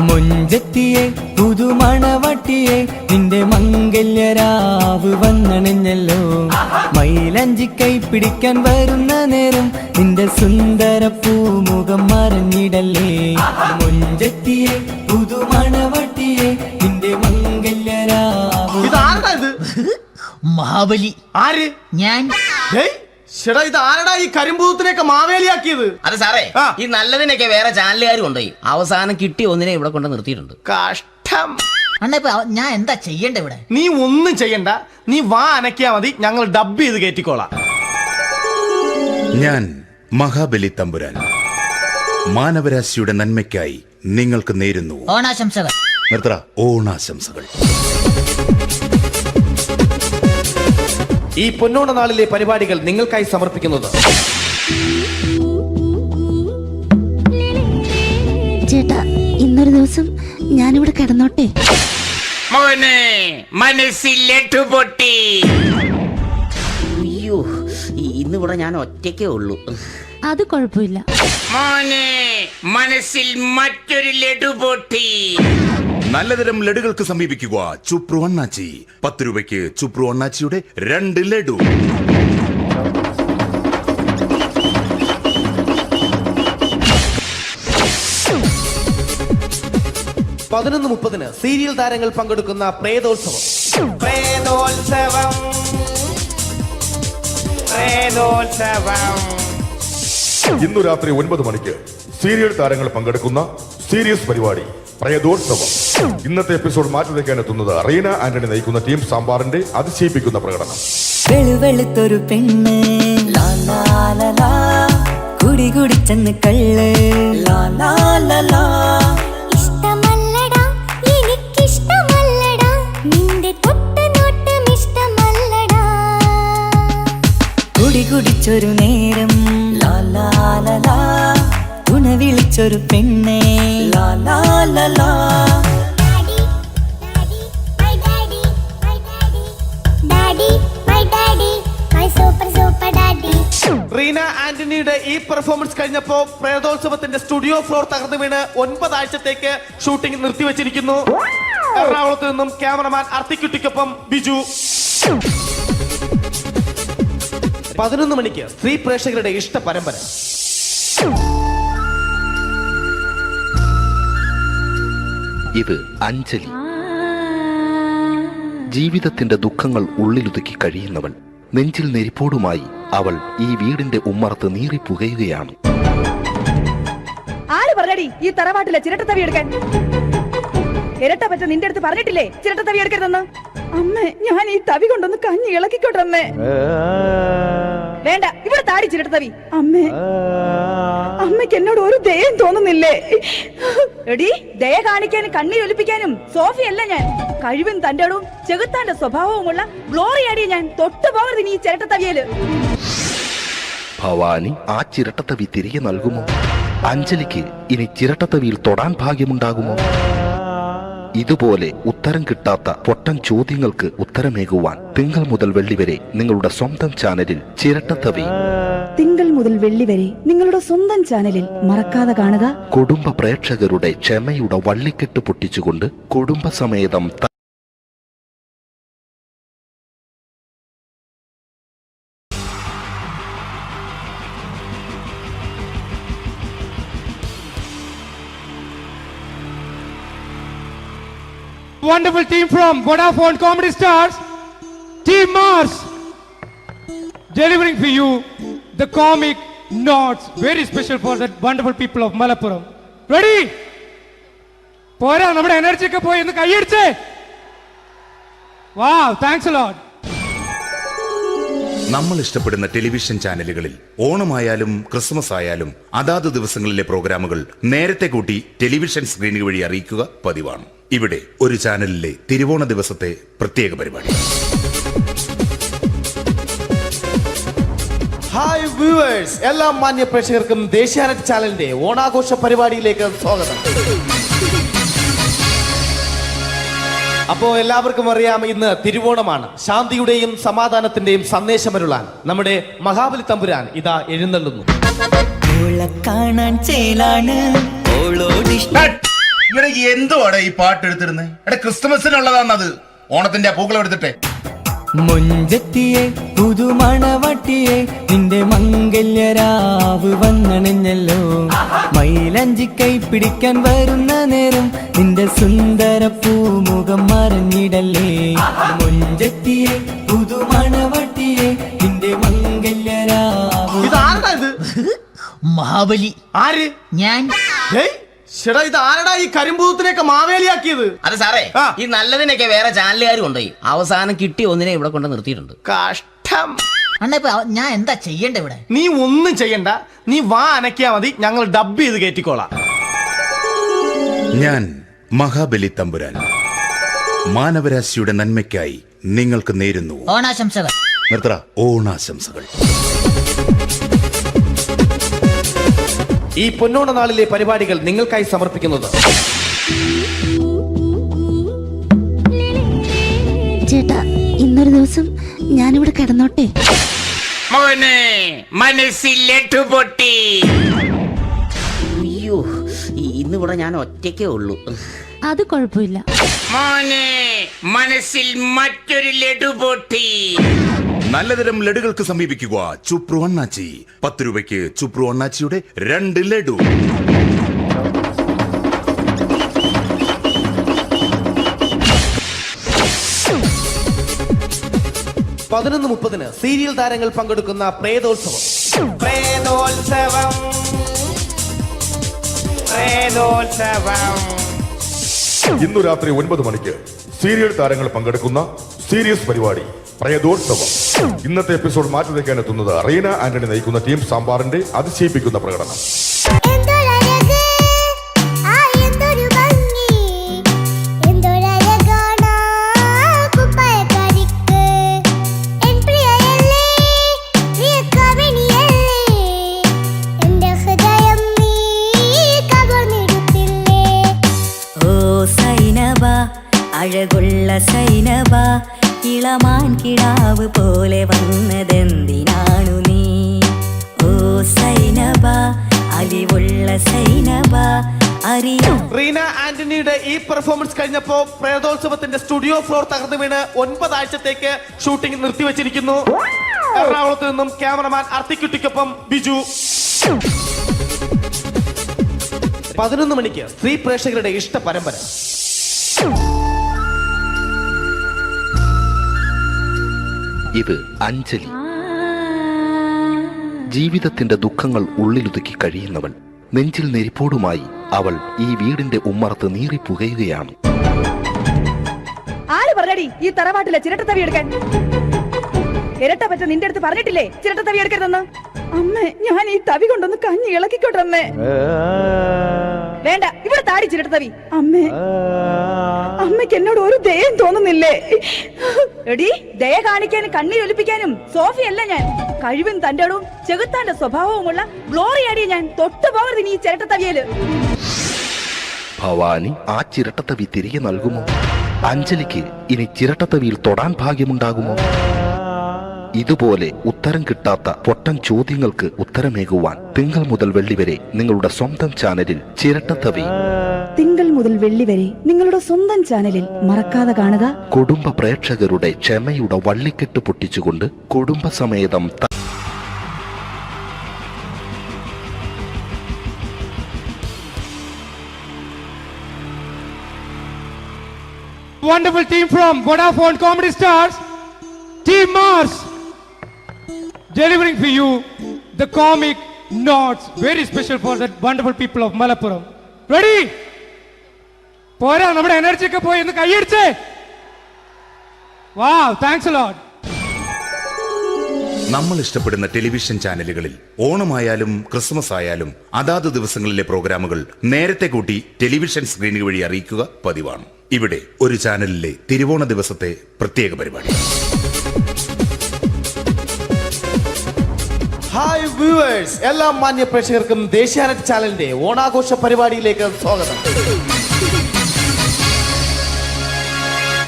മുഞ്ചത്തിയെ പുതുമണവട്ടിയെ നിന്റെ മംഗല്യരാവ് വന്നണഞ്ഞല്ലോ. മൈലഞ്ചി കൈ പിടിക്കാൻ വരുന്ന നേരം നിന്റെ സുന്ദര പൂമുഖം മറഞ്ഞിടല്ലേ. മുഞ്ചത്തിയെ പുതുമണവട്ടിയെ നിന്റെ മംഗല്യരാവ്. ഇതാരടാ ഇത്? മഹാബലി. ആര്? ഞാൻ. ചേട്ടാ, ഇത് ആരടാ ഈ കരിമ്പൂത്തിനെയൊക്കെ മാവേലിയാക്കിയത്? അത് സാറേ, ഈ നല്ലതിനൊക്കെ വേറെ ചാനലുകാർ കൊണ്ടുപോയി അവസാനം കിട്ടി ഒന്നിനെ ഇവിടെ കൊണ്ട് നിർത്തിയിട്ടുണ്ട്. കഷ്ടം. ഞാൻ എന്താ ചെയ്യണ്ട ഇവിടെ? നീ ഒന്നും ചെയ്യണ്ട, നീ വാ അനക്കിയാ മതി, ഞങ്ങൾ ഡബ് ചെയ്ത് കയറ്റിക്കോളാം. ഞാൻ മഹാബലി തമ്പുരാൻ മാനവരാശിയുടെ നന്മയ്ക്കായി നിങ്ങൾക്ക് നേരുന്നു ഓണാശംസകൾ. നിർത്തറ ഓണാശംസകൾ. ഈ പൊന്നോണ നാളിലെ പരിപാടികൾ നിങ്ങൾക്കായി സമർപ്പിക്കുന്നത് ചേട്ടാ, ഇന്നൊരു ദിവസം ഞാനിവിടെ കിടന്നോട്ടെ. മനസ്സിലെട്ടു പൊട്ടി. അയ്യോ, ഇന്നിവിടെ ഞാൻ ഒറ്റയ്ക്കേ ഉള്ളൂ. അത് കുഴപ്പമില്ല. മനസ്സിൽ മറ്റൊരു ലഡു പൊട്ടി. നല്ലതരം ലഡുകൾക്ക് സമീപിക്കുക ചുപ്രു അണ്ണാച്ചി. 10 രൂപയ്ക്ക് ചുപ്രു അണ്ണാച്ചിയുടെ 2 ലഡു. പതിനൊന്ന് 30 സീരിയൽ താരങ്ങൾ പങ്കെടുക്കുന്ന പ്രേതോത്സവം. ഇന്നു രാത്രി 9 മണിക്ക് സീരിയൽ താരങ്ങൾ പങ്കെടുക്കുന്ന സീരിയസ് പരിപാടി പ്രേതോത്സവം. ഇന്നത്തെ എപ്പിസോഡ് മാറ്റി വയ്ക്കാൻ എത്തുന്നത് റീന ആന്റണി നയിക്കുന്ന ടീം സാമ്പാറിന്റെ അതിശയിപ്പിക്കുന്ന പ്രകടനം. വെളുവെളുത്തൊരു പെണ്ണ് കുടി കുടിച്ചെന്ന് കള്ള്. ഇഷ്ടമല്ലടാ, എനിക്കിഷ്ടമല്ലടാ, നിന്റെ തൊട്ടനോട്ടം ഇഷ്ടമല്ലടാ. കുടി കുടിച്ചൊരു നേരം തുണ വിളിച്ചൊരു പെണ്ണെ. റീന ആന്റണിയുടെ ഈ പെർഫോമൻസ് കഴിഞ്ഞപ്പോ പ്രേതോത്സവത്തിന്റെ സ്റ്റുഡിയോ ഫ്ലോർ തകർന്നു വീണ് 9 ആഴ്ചത്തേക്ക് ഷൂട്ടിംഗ് നിർത്തിവെച്ചിരിക്കുന്നു. എറണാകുളത്ത് നിന്നും ക്യാമറമാൻ അർത്തിക്കുട്ടിക്കൊപ്പം ബിജു. 11 മണിക്ക് സ്ത്രീ പ്രേക്ഷകരുടെ ഇഷ്ട പരമ്പര. ഇത് അഞ്ജലി. ജീവിതത്തിന്റെ ദുഃഖങ്ങൾ ഉള്ളിലൊതുക്കി കഴിയുന്നവൾ. നെഞ്ചിൽ നെരിപ്പോടുമായി അവൾ ഈ വീടിന്റെ ഉമ്മറത്ത് നീറിപ്പുകയുകയാണ്. ആര് പറഞ്ഞടി ഈ തറവാട്ടിലെ ചിരട്ട തവി എടുക്കാൻ? ഇരട്ട പറ്റ നിന്റെ അടുത്ത് പറഞ്ഞിട്ടില്ലേ ചിരട്ട തവി എടുക്കരുതെന്ന്? അമ്മേ, ഞാൻ ഈ തവി കൊണ്ടൊന്ന് കഞ്ഞി ഇളക്കിക്കോട്ടെ അമ്മേ. വേണ്ട, ഇവിടെ താടി ചിരട്ട തവി. അമ്മേ, അമ്മയ്ക്ക് എന്നോട് ഒരു ദയം തോന്നുന്നില്ലേ? എടി, ദയ കാണിക്കാനും കണ്ണീരൊലിപ്പിക്കാനും സോഫിയല്ല ഞാൻ. കഴിവും തന്റെടും ചെകുത്താന്റെ സ്വഭാവവുമുള്ള ഗ്ലോറിയാടിയ ഞാൻ. തൊട്ടു പോകരുത് നീ ചിരട്ട തവിയല്. ഭവാനി ആ ചിരട്ടത്തവി തിരികെ നൽകുമോ? അഞ്ജലിക്ക് ഇനി ചിരട്ടത്തവിയിൽ തൊടാൻ ഭാഗ്യമുണ്ടാകുമോ? ഇതുപോലെ ഉത്തരം കിട്ടാത്ത പൊട്ടൻ ചോദ്യങ്ങൾക്ക് ഉത്തരമേകുവാൻ തിങ്കൾ മുതൽ വെള്ളി വരെ നിങ്ങളുടെ സ്വന്തം ചാനലിൽ ചിരട്ടത്തവി. തിങ്കൾ മുതൽ വെള്ളി വരെ നിങ്ങളുടെ സ്വന്തം ചാനലിൽ മറക്കാതെ കാണുക. കുടുംബ പ്രേക്ഷകരുടെ ക്ഷമയുടെ വള്ളിക്കെട്ട് പൊട്ടിച്ചുകൊണ്ട് കുടുംബസമേതം wonderful team from Vodafone Comedy Stars, Team Mars, delivering for you the comic notes, very special for the wonderful people of Malappuram. Ready? പോരാ നമ്മുടെ എനർജി ഒക്കെ പോയി ഒന്ന് കൈയടിച്ചേ. Wow, thanks a lot. നമ്മൾ ഇഷ്ടപ്പെടുന്ന ടെലിവിഷൻ ചാനലുകളിൽ ഓണമായാലും ക്രിസ്മസ് ആയാലും അതാത് ദിവസങ്ങളിലെ പ്രോഗ്രാമുകൾ നേരത്തെ കൂട്ടി ടെലിവിഷൻ സ്ക്രീനുകൾ വഴി അറിയിക്കുക പതിവാണ്. ഇവിടെ ഒരു ചാനലിലെ തിരുവോണ ദിവസത്തെ പ്രത്യേക പരിപാടി. ഹായ് വ്യൂവേഴ്സ്, എല്ലാ മാന്യ പ്രേക്ഷകർക്കും ദേശീയാനെറ്റ് ചാനലിന്റെ ഓണാഘോഷ പരിപാടിയിലേക്ക് സ്വാഗതം. അപ്പോ എല്ലാവർക്കും അറിയാം, ഇന്ന് തിരുവോണമാണ്. ശാന്തിയുടെയും സമാധാനത്തിന്റെയും സന്ദേശമരുളാൻ നമ്മുടെ മഹാബലി തമ്പുരാൻ ഇതാ എഴുന്നള്ളുന്നു. കാണാൻ ചേലാണ് എന്തുവാടെ ഈ പാട്ട് എടുത്തിരുന്നത്? എടാ, ക്രിസ്തുമസിനുള്ളതാണത്. ഓണത്തിന്റെ പൂക്കളം എടുത്തിട്ടെ. മുഞ്ചത്തിയെ പുതുമണവട്ടിയെ നിന്റെ മംഗല്യരാവ് വന്നണിഞ്ഞല്ലോ. മൈലഞ്ചി കൈ പിടിക്കാൻ വരുന്ന നേരം നിന്റെ സുന്ദര പൂമുഖം മറഞ്ഞിടല്ലേ. മുഞ്ചത്തിയെ പുതുമണവട്ടിയെ നിന്റെ മംഗല്യരാവ്. ഇതാരടാ ഇത്? മഹാബലി. ആര്? ഞാൻ. ചേട്ടാ, ഇത് ആരടാ ഈ കരിമ്പൂത്തിനെയൊക്കെ മാവേലിയാക്കിയത്? അത് സാറേ, ഈ നല്ലതിനൊക്കെ വേറെ ചാനലുകാർ കൊണ്ടുപോയി അവസാനം കിട്ടി ഒന്നിനെ ഇവിടെ കൊണ്ട് നിർത്തിയിട്ടുണ്ട്. കഷ്ടം. അണ്ണാ ഞാൻ എന്താ ചെയ്യണ്ടേ ഇവിടെ? നീ ഒന്നും ചെയ്യണ്ട, നീ വാ അനക്കിയാ മതി, ഞങ്ങൾ ഡബ് ചെയ്ത് കയറ്റിക്കോളാം. ഞാൻ മഹാബലി തമ്പുരാൻ മാനവരാശിയുടെ നന്മയ്ക്കായി നിങ്ങൾക്ക് നേരുന്നു ഓണാശംസകൾ. നിർത്തറ. ഓണാശംസകൾ. ഈ പൊന്നോണ നാളിലെ പരിപാടികൾ നിങ്ങൾക്കായി സമർപ്പിക്കുന്നത് ചേട്ടാ, ഇന്നൊരു ദിവസം ഞാനിവിടെ കിടന്നോട്ടെ. പൊട്ടി. അയ്യോ, ഇന്നിവിടെ ഞാൻ ഒറ്റയ്ക്കേ ഉള്ളൂ. അത് കുഴപ്പമില്ല. മനസ്സിൽ മറ്റൊരു ലഡു പൊട്ടി. നല്ലതരം ലഡുകൾക്ക് സമീപിക്കുക ചുപ്രു അണ്ണാച്ചി. 10 രൂപയ്ക്ക് ചുപ്രു അണ്ണാച്ചിയുടെ 2 ലഡു. പതിനൊന്ന് 30 സീരിയൽ താരങ്ങൾ പങ്കെടുക്കുന്ന പ്രേതോത്സവം. പ്രേതോത്സവം, പ്രേതോത്സവം. ഇന്നു രാത്രി 9 മണിക്ക് സീരിയൽ താരങ്ങൾ പങ്കെടുക്കുന്ന സീരിയസ് പരിപാടി പ്രേതോത്സവം. ഇന്നത്തെ എപ്പിസോഡ് മാറ്റി വയ്ക്കാൻ എത്തുന്നത് റീന ആന്റണി നയിക്കുന്ന ടീം സാമ്പാറിന്റെ അതിശയിപ്പിക്കുന്ന പ്രകടനം. അഴകുള്ള സൈനബ, ഇളമാൻ കിടാവ് പോലെ വന്നതെന്തിനാണു നീ? ഓ സൈനബ, അലിവുള്ള സൈനബ, അറിയാം. റീന ആന്റണിയുടെ ഈ പെർഫോമൻസ് കഴിഞ്ഞപ്പോ പ്രേതോത്സവത്തിന്റെ സ്റ്റുഡിയോ ഫ്ലോർ തകർന്നു വീണ് 9 ആഴ്ചത്തേക്ക് ഷൂട്ടിംഗ് നിർത്തിവെച്ചിരിക്കുന്നു. എറണാകുളത്ത് നിന്നും ക്യാമറമാൻ അർത്തിക്കുട്ടിക്കൊപ്പം ബിജു. 11 മണിക്ക് സ്ത്രീ പ്രേക്ഷകരുടെ ഇഷ്ട പരമ്പര. ഇത് അഞ്ജലി. ജീവിതത്തിന്റെ ദുഃഖങ്ങൾ ഉള്ളിലൊതുക്കി കഴിയുന്നവൾ. നെഞ്ചിൽ നെരിപ്പോടുമായി അവൾ ഈ വീടിന്റെ ഉമ്മറത്ത് നീറിപ്പുകയുകയാണ്. ആര് പറഞ്ഞടി ഈ തറവാട്ടിലെ ചിരട്ട തവി എടുക്കാൻ? ഇരട്ട പറ്റ നിന്റെ അടുത്ത് പറഞ്ഞിട്ടില്ലേ ചിരട്ട തവി എടുക്കരുതെന്ന്? അമ്മേ, ഞാൻ ഈ തവി കൊണ്ടൊന്ന് കഞ്ഞി ഇളക്കിക്കോട്ടെ അമ്മേ. വേണ്ട, ഇവിടെ താടി ചിരട്ട തവി. അമ്മേ, അമ്മയ്ക്ക് എന്നോട് ഒരു ദയം തോന്നുന്നില്ലേ? എടി, ദയ കാണിക്കാനും കണ്ണീരൊലിപ്പിക്കാനും സോഫിയല്ല ഞാൻ. കഴിവും തന്റെടും ചെകുത്താന്റെ സ്വഭാവവുമുള്ള ഗ്ലോറിയാടിയ ഞാൻ. തൊട്ടു പോകരുത് നീ ചിരട്ട തവിയല്. ഭവാനി ആ ചിരട്ടത്തവി തിരികെ നൽകുമോ? അഞ്ജലിക്ക് ഇനി ചിരട്ടത്തവിയിൽ തൊടാൻ ഭാഗ്യമുണ്ടാകുമോ? ഇതുപോലെ ഉത്തരം കിട്ടാത്ത പൊട്ടൻ ചോദ്യങ്ങൾക്ക് ഉത്തരമേകുവാൻ തിങ്കൾ മുതൽ വെള്ളി വരെ നിങ്ങളുടെ സ്വന്തം ചാനലിൽ ചിരട്ടത്തവി. തിങ്കൾ മുതൽ വെള്ളി വരെ നിങ്ങളുടെ സ്വന്തം ചാനലിൽ മറക്കാതെ കാണുക. കുടുംബ പ്രേക്ഷകരുടെ ക്ഷമയുടെ വള്ളിക്കെട്ട് പൊട്ടിച്ചുകൊണ്ട് കുടുംബസമേതം wonderful team from Vodafone Comedy Stars, Team Mars, delivering for you the comic notes, very special for the wonderful people of Malappuram. Ready? പോരാ, നമ്മുടെ എനർജി ഒക്കെ പോയി ഒന്ന് കൈയടിച്ചേ. Wow, thanks a lot. നമ്മൾ ഇഷ്ടപ്പെടുന്ന ടെലിവിഷൻ ചാനലുകളിൽ ഓണമായാലും ക്രിസ്മസ് ആയാലും അതാത് ദിവസങ്ങളിലെ പ്രോഗ്രാമുകൾ നേരത്തെ കൂട്ടി ടെലിവിഷൻ സ്ക്രീനുകൾ വഴി അറിയിക്കുക പതിവാണ്. ഇവിടെ ഒരു ചാനലിലെ തിരുവോണ ദിവസത്തെ പ്രത്യേക പരിപാടി. ഹായ് വ്യൂവേഴ്സ്, എല്ലാ മാന്യ പ്രേക്ഷകർക്കും ദേശീയാനെറ്റ് ചാനലിന്റെ ഓണാഘോഷ പരിപാടിയിലേക്ക് സ്വാഗതം.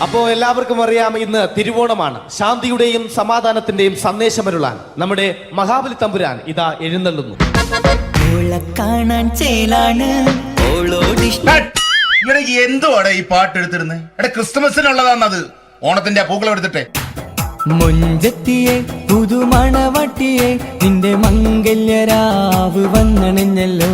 അപ്പോ എല്ലാവർക്കും അറിയാം, ഇന്ന് തിരുവോണമാണ്. ശാന്തിയുടെയും സമാധാനത്തിന്റെയും സന്ദേശമരുളാൻ നമ്മുടെ മഹാബലി തമ്പുരാൻ ഇതാ എഴുന്നള്ളുന്നു. കാണാൻ ചേലാണ് എന്തുവാടെ ഈ പാട്ട് എടുത്തിരുന്നത്? എടാ, ക്രിസ്തുമസിനുള്ളതാണത്. ഓണത്തിന്റെ പൂക്കളം എടുത്തിട്ടെ. മുഞ്ചത്തിയെ പുതുമണവട്ടിയെ നിന്റെ മംഗല്യരാവ് വന്നണഞ്ഞല്ലോ.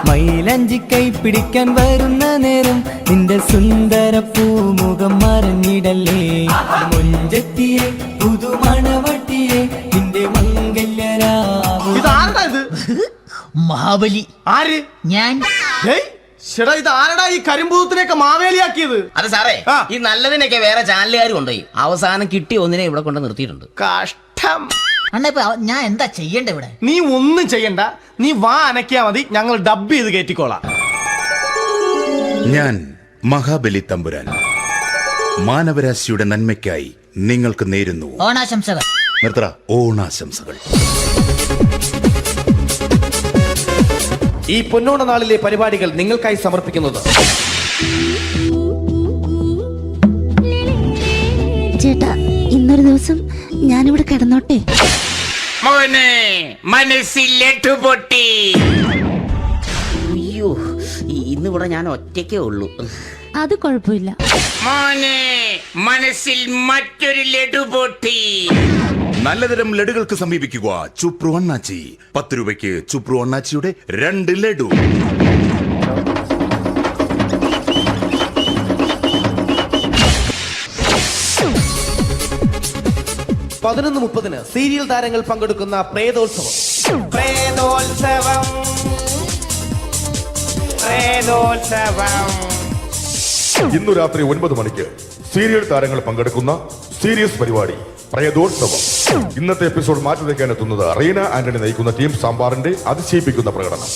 മൈലഞ്ചി കൈ പിടിക്കാൻ വരുന്ന നേരം നിന്റെ സുന്ദര പൂമുഖം മറഞ്ഞിടല്ലേ. മുഞ്ചത്തിയെ പുതുമണവട്ടിയെ നിന്റെ മംഗല്യരാവ്. ഇതാരടാ ഇത്? മഹാബലി. ആര്? ഞാൻ. ചേട്ടാ, ഇത് ആരടാ ഈ കരിമ്പൂത്തിനെയൊക്കെ മാവേലിയാക്കിയത്? അത് സാറേ, ഈ നല്ലതിനൊക്കെ വേറെ ചാനലുകാർ കൊണ്ടുപോയി അവസാനം കിട്ടി ഒന്നിനെ ഇവിടെ കൊണ്ട് നിർത്തിയിട്ടുണ്ട്. കഷ്ടം. അണ്ണാ, ഞാൻ എന്താ ചെയ്യണ്ടേ ഇവിടെ? നീ ഒന്നും ചെയ്യണ്ട, നീ വാ അനക്കിയാ മതി, ഞങ്ങൾ ഡബ് ചെയ്ത് കയറ്റിക്കോളാം. ഞാൻ മഹാബലി തമ്പുരാൻ മാനവരാശിയുടെ നന്മയ്ക്കായി നിങ്ങൾക്ക് നേരുന്നു ഓണാശംസകൾ. നിർത്തറ. ഓണാശംസകൾ. ഈ പൊന്നോണ നാളിലെ പരിപാടികൾ നിങ്ങൾക്കായി സമർപ്പിക്കുന്നത് ചേട്ടാ, ഇന്നൊരു ദിവസം ഞാനിവിടെ കിടന്നോട്ടെ. പൊട്ടി. അയ്യോ, ഇന്നിവിടെ ഞാൻ ഒറ്റയ്ക്കേ ഉള്ളൂ. അത് കുഴപ്പമില്ല. മനസ്സിൽ മറ്റൊരു ലഡു പൊട്ടി. നല്ലതരം ലഡുകൾക്ക് സമീപിക്കുക ചുപ്രു അണ്ണാച്ചി. 10 രൂപയ്ക്ക് ചുപ്രു അണ്ണാച്ചിയുടെ 2 ലഡു. പതിനൊന്ന് 30 സീരിയൽ താരങ്ങൾ പങ്കെടുക്കുന്ന പ്രേതോത്സവം. പ്രേതോത്സവം, പ്രേതോത്സവം. ഇന്നു രാത്രി 9 മണിക്ക് സീരിയൽ താരങ്ങൾ പങ്കെടുക്കുന്ന സീരിയസ് പരിപാടി പ്രേതോത്സവം. ഇന്നത്തെ എപ്പിസോഡ് മാറ്റി വയ്ക്കാൻ എത്തുന്നത് റീന ആന്റണി നയിക്കുന്ന ടീം സാമ്പാറിന്റെ അതിശയിപ്പിക്കുന്ന പ്രകടനം.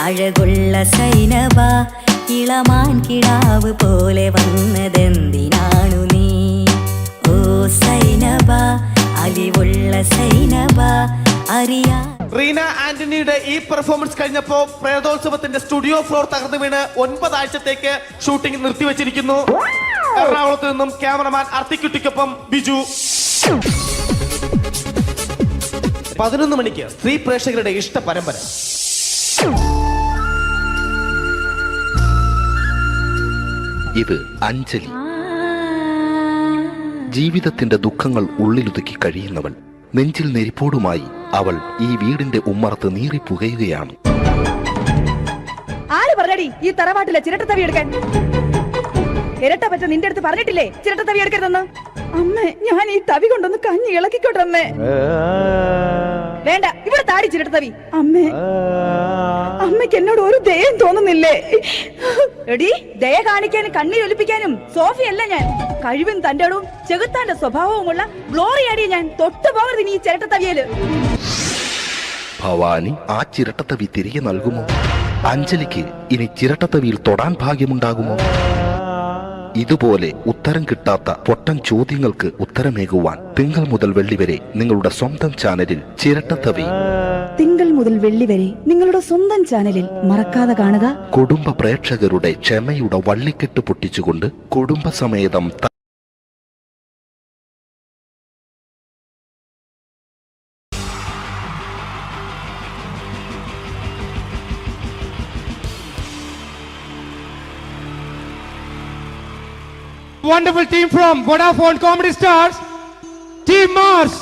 അഴകുള്ള സൈനബ, ഇളമാൻ കിടാവ് പോലെ വന്നതെന്തിനാണു നീ? ഓ സൈനബ, അലിവുള്ള സൈനബ, അറിയാ. റീന ആന്റണിയുടെ ഈ പെർഫോമൻസ് കഴിഞ്ഞപ്പോ പ്രേതോത്സവത്തിന്റെ സ്റ്റുഡിയോ ഫ്ലോർ തകർന്നു വീണ് 9 ആഴ്ചത്തേക്ക് ഷൂട്ടിംഗ് നിർത്തിവെച്ചിരിക്കുന്നു. എറണാകുളത്ത് നിന്നും ക്യാമറമാൻ അർത്തിക്കുട്ടിക്കൊപ്പം ബിജു. 11 മണിക്ക് സ്ത്രീ പ്രേക്ഷകരുടെ ഇഷ്ട പരമ്പര. ഇത് അഞ്ജലി. ജീവിതത്തിന്റെ ദുഃഖങ്ങൾ ഉള്ളിലൊതുക്കി കഴിയുന്നവൾ. നെഞ്ചിൽ നെരിപ്പോടുമായി അവൾ ഈ വീടിന്റെ ഉമ്മറത്ത് നീറിപ്പുകയുകയാണ്. ആര് പറഞ്ഞടി ഈ തറവാട്ടിലെ ചിരട്ട തവി എടുക്കാൻ? ഇരട്ട പറ്റ നിന്റെ അടുത്ത് പറഞ്ഞിട്ടില്ലേ ചിരട്ട തവി എടുക്കരുതെന്ന്? അമ്മേ, ഞാൻ ഈ തവി കൊണ്ടൊന്ന് കഞ്ഞി ഇളക്കിക്കോട്ടെ അമ്മേ. വേണ്ട, ഇവിടെ താടി ചിരട്ട തവി. അമ്മേ, അമ്മയ്ക്ക് എന്നോട് ഒരു ദയം തോന്നുന്നില്ലേ? എടി, ദയ കാണിക്കാനും കണ്ണീരൊലിപ്പിക്കാനും സോഫിയല്ല ഞാൻ. കഴിവും തന്റെടും ചെകുത്താന്റെ സ്വഭാവവുമുള്ള ഗ്ലോറിയാടിയ ഞാൻ. തൊട്ടു പോകരുത് നീ ചിരട്ട തവിയല്. ഭവാനി ആ ചിരട്ടത്തവി തിരികെ നൽകുമോ? അഞ്ജലിക്ക് ഇനി ചിരട്ടത്തവിയിൽ തൊടാൻ ഭാഗ്യമുണ്ടാകുമോ? ഇതുപോലെ ഉത്തരം കിട്ടാത്ത പൊട്ടൻ ചോദ്യങ്ങൾക്ക് ഉത്തരമേകുവാൻ തിങ്കൾ മുതൽ വെള്ളി വരെ നിങ്ങളുടെ സ്വന്തം ചാനലിൽ ചിരട്ടത്തവി. തിങ്കൾ മുതൽ വെള്ളി വരെ നിങ്ങളുടെ സ്വന്തം ചാനലിൽ മറക്കാതെ കാണുക. കുടുംബ പ്രേക്ഷകരുടെ ക്ഷമയുടെ വള്ളിക്കെട്ട് പൊട്ടിച്ചുകൊണ്ട് കുടുംബസമേതം wonderful team from Vodafone Comedy Stars, Team Mars,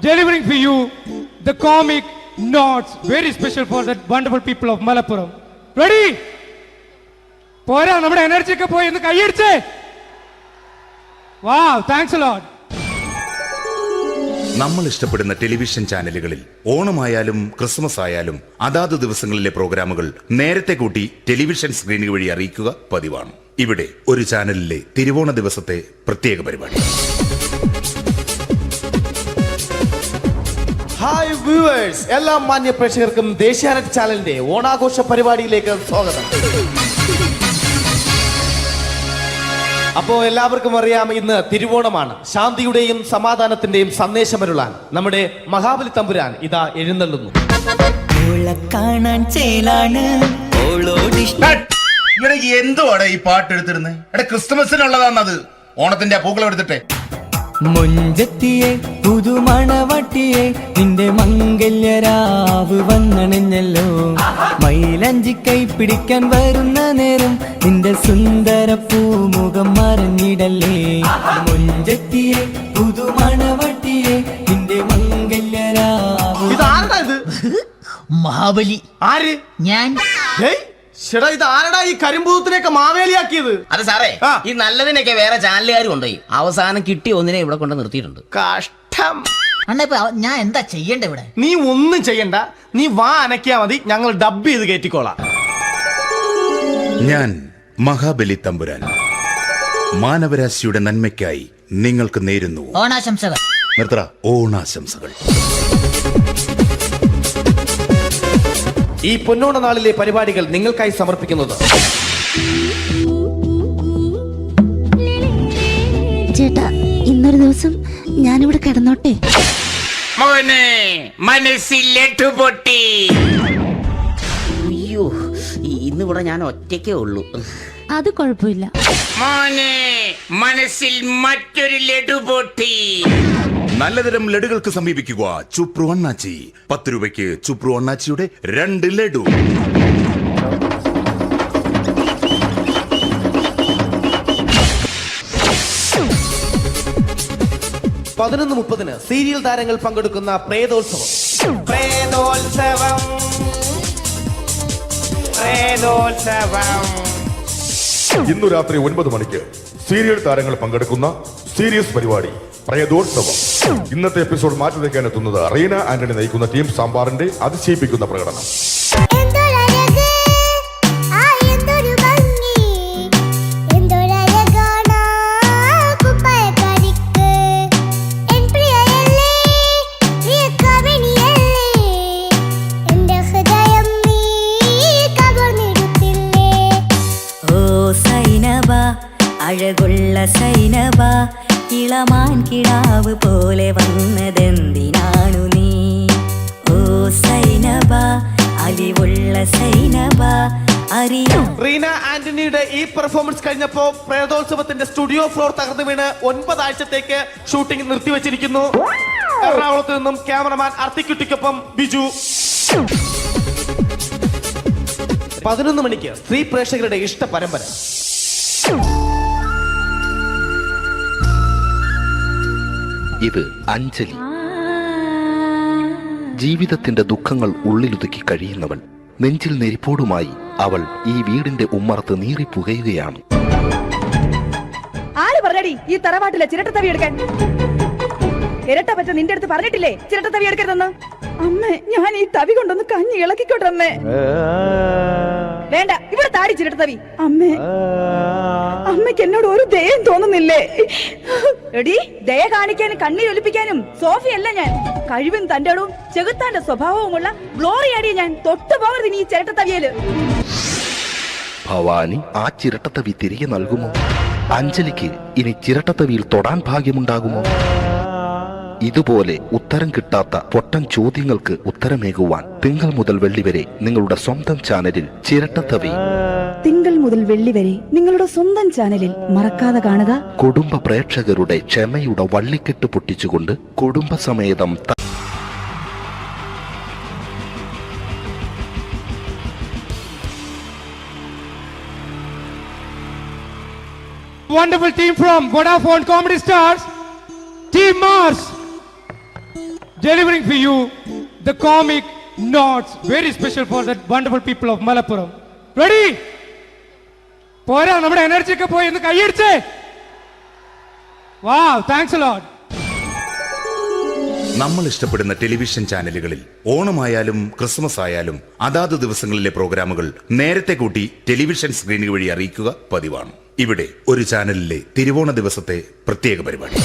delivering for you the comic notes, very special for the wonderful people of Malappuram. Ready? പോരാ, നമ്മുടെ എനർജി ഒക്കെ പോയി ഒന്ന് കൈയടിച്ചേ. Wow, thanks a lot. നമ്മൾ ഇഷ്ടപ്പെടുന്ന ടെലിവിഷൻ ചാനലുകളിൽ ഓണമായാലും ക്രിസ്മസ് ആയാലും അതാത് ദിവസങ്ങളിലെ പ്രോഗ്രാമുകൾ നേരത്തെ കൂട്ടി ടെലിവിഷൻ സ്ക്രീനുകൾ വഴി അറിയിക്കുക പതിവാണ്. ഇവിടെ ഒരു ചാനലിലെ തിരുവോണ ദിവസത്തെ പ്രത്യേക പരിപാടി. ഹായ് വ്യൂവേഴ്സ്, എല്ലാ മാന്യ പ്രേക്ഷകർക്കും ദേശീയാനെറ്റ് ചാനലിന്റെ ഓണാഘോഷ പരിപാടിയിലേക്ക് സ്വാഗതം. അപ്പോ എല്ലാവർക്കും അറിയാം, ഇന്ന് തിരുവോണമാണ്. ശാന്തിയുടെയും സമാധാനത്തിന്റെയും സന്ദേശമരുളാൻ നമ്മുടെ മഹാബലി തമ്പുരാൻ ഇതാ എഴുന്നള്ളുന്നു. കാണാൻ ചേലാണ് എന്തുവാടെ ഈ പാട്ട് എടുത്തിരുന്നത്? എടാ, ക്രിസ്തുമസിനുള്ളതാണത്. ഓണത്തിന്റെ പൂക്കളം എടുത്തിട്ടെ. മുഞ്ചത്തിയെ പുതുമണവട്ടിയെ നിന്റെ മംഗല്യരാവ് വന്നണഞ്ഞല്ലോ. മൈലഞ്ചി കൈ പിടിക്കാൻ വരുന്ന നേരം നിന്റെ സുന്ദര പൂമുഖം മറഞ്ഞിടല്ലേ. മുഞ്ചത്തിയെ പുതുമണവട്ടിയെ നിന്റെ മംഗല്യരാവ്. ഇതാരടാ ഇത്? മഹാബലി. ആര്? ഞാൻ. ചേട്ടാ, ഇത് ആരടാ ഈ കരിമ്പൂത്തിനെയൊക്കെ മാവേലിയാക്കിയത്? അത് സാറേ, ഈ നല്ലതിനൊക്കെ വേറെ ചാനലുകാർ കൊണ്ടുപോയി അവസാനം കിട്ടി ഒന്നിനെ ഇവിടെ കൊണ്ട് നിർത്തിയിട്ടുണ്ട്. കഷ്ടം. അണ്ണാ ഞാൻ എന്താ ചെയ്യണ്ടേ ഇവിടെ? നീ ഒന്നും ചെയ്യണ്ട, നീ വാ അനക്കിയാ മതി, ഞങ്ങൾ ഡബ് ചെയ്ത് കയറ്റിക്കോളാം. ഞാൻ മഹാബലി തമ്പുരാൻ മാനവരാശിയുടെ നന്മയ്ക്കായി നിങ്ങൾക്ക് നേരുന്നു ഓണാശംസകൾ. നിർത്തറ ഓണാശംസകൾ. ഈ പൊന്നോണ നാളിലെ പരിപാടികൾ നിങ്ങൾക്കായി സമർപ്പിക്കുന്നത് ചേട്ടാ, ഇന്നൊരു ദിവസം ഞാനിവിടെ കിടന്നോട്ടെ? പൊട്ടി. അയ്യോ, ഇന്നിവിടെ ഞാൻ ഒറ്റയ്ക്കേ ഉള്ളൂ. അത് കുഴപ്പമില്ല. മനസ്സിൽ മറ്റൊരു ലഡു പൊട്ടി. നല്ലതരം ലഡുകൾക്ക് സമീപിക്കുക ചുപ്രു അണ്ണാച്ചി. 10 രൂപയ്ക്ക് ചുപ്രു അണ്ണാച്ചിയുടെ 2 ലഡു. പതിനൊന്ന് 30 സീരിയൽ താരങ്ങൾ പങ്കെടുക്കുന്ന പ്രേതോത്സവം. പ്രേതോത്സവം, പ്രേതോത്സവം. ഇന്നു രാത്രി 9 മണിക്ക് സീരിയൽ താരങ്ങൾ പങ്കെടുക്കുന്ന സീരിയസ് പരിപാടി പ്രേതോത്സവം. ഇന്നത്തെ എപ്പിസോഡ് മാറ്റി വയ്ക്കാൻ എത്തുന്നത് റീന ആന്റണി നയിക്കുന്ന ടീം സാമ്പാറിന്റെ അതിശയിപ്പിക്കുന്ന പ്രകടനം. അഴകുള്ള സൈനബ, ഇളമാൻ കിടാവ് പോലെ വന്നതെന്തിനാണു നീ? ഓ സൈനബ, അലിവുള്ള സൈനബ, അറിയാം. റീന ആന്റണിയുടെ ഈ പെർഫോമൻസ് കഴിഞ്ഞപ്പോ പ്രേതോത്സവത്തിന്റെ സ്റ്റുഡിയോ ഫ്ലോർ തകർന്നു വീണ് 9 ആഴ്ചത്തേക്ക് ഷൂട്ടിംഗ് നിർത്തിവെച്ചിരിക്കുന്നു. എറണാകുളത്ത് നിന്നും ക്യാമറമാൻ അർത്തിക്കുട്ടിക്കൊപ്പം ബിജു. 11 മണിക്ക് സ്ത്രീ പ്രേക്ഷകരുടെ ഇഷ്ട പരമ്പര. ഇത് അഞ്ജലി. ജീവിതത്തിന്റെ ദുഃഖങ്ങൾ ഉള്ളിലൊതുക്കി കഴിയുന്നവൾ. നെഞ്ചിൽ നെരിപ്പോടുമായി അവൾ ഈ വീടിന്റെ ഉമ്മറത്ത് നീറിപ്പുകയുകയാണ്. ആര് പറഞ്ഞടി ഈ തറവാട്ടിലെ ചിരട്ട തവി എടുക്കാൻ? ഇരട്ട പറ്റ നിന്റെ അടുത്ത് പറഞ്ഞിട്ടില്ലേ ചിരട്ട തവി എടുക്കരുതെന്ന്? അമ്മേ, ഞാൻ ഈ തവി കൊണ്ടൊന്ന് കഞ്ഞി ഇളക്കിക്കോട്ടെ അമ്മേ. വേണ്ട, ഇവിടെ താടി ചിരട്ട തവി. അമ്മേ, അമ്മയ്ക്ക് എന്നോട് ഒരു ദയം തോന്നുന്നില്ലേ? എടി, ദയ കാണിക്കാനും കണ്ണീരൊലിപ്പിക്കാനും സോഫിയല്ല ഞാൻ. കഴിവും തന്റെടും ചെകുത്താന്റെ സ്വഭാവവുമുള്ള ഗ്ലോറിയാടിയ ഞാൻ. തൊട്ടു പോകരുത് നീ ചിരട്ട തവിയല്. ഭവാനി ആ ചിരട്ടത്തവി തിരികെ നൽകുമോ? അഞ്ജലിക്ക് ഇനി ചിരട്ടത്തവിയിൽ തൊടാൻ ഭാഗ്യമുണ്ടാകുമോ? ഇതുപോലെ ഉത്തരം കിട്ടാത്ത പൊട്ടൻ ചോദ്യങ്ങൾക്ക് ഉത്തരമേകുവാൻ തിങ്കൾ മുതൽ വെള്ളി വരെ നിങ്ങളുടെ സ്വന്തം ചാനലിൽ ചിരട്ടത്തവി. തിങ്കൾ മുതൽ വെള്ളി വരെ നിങ്ങളുടെ സ്വന്തം ചാനലിൽ മറക്കാതെ കാണുക. കുടുംബ പ്രേക്ഷകരുടെ ക്ഷമയുടെ വള്ളിക്കെട്ട് പൊട്ടിച്ചുകൊണ്ട് കുടുംബസമേതം wonderful team from Vodafone Comedy Stars, Team Mars, delivering for you the comic notes, very special for the wonderful people of Malappuram. Ready? പോരാ, നമ്മുടെ എനർജി ഒക്കെ പോയി ഒന്ന് കൈയടിച്ചേ. Wow, thanks a lot. നമ്മൾ ഇഷ്ടപ്പെടുന്ന ടെലിവിഷൻ ചാനലുകളിൽ ഓണമായാലും ക്രിസ്മസ് ആയാലും അതാത് ദിവസങ്ങളിലെ പ്രോഗ്രാമുകൾ നേരത്തെ കൂട്ടി ടെലിവിഷൻ സ്ക്രീനുകൾ വഴി അറിയിക്കുക പതിവാണ്. ഇവിടെ ഒരു ചാനലിലെ തിരുവോണ ദിവസത്തെ പ്രത്യേക പരിപാടി.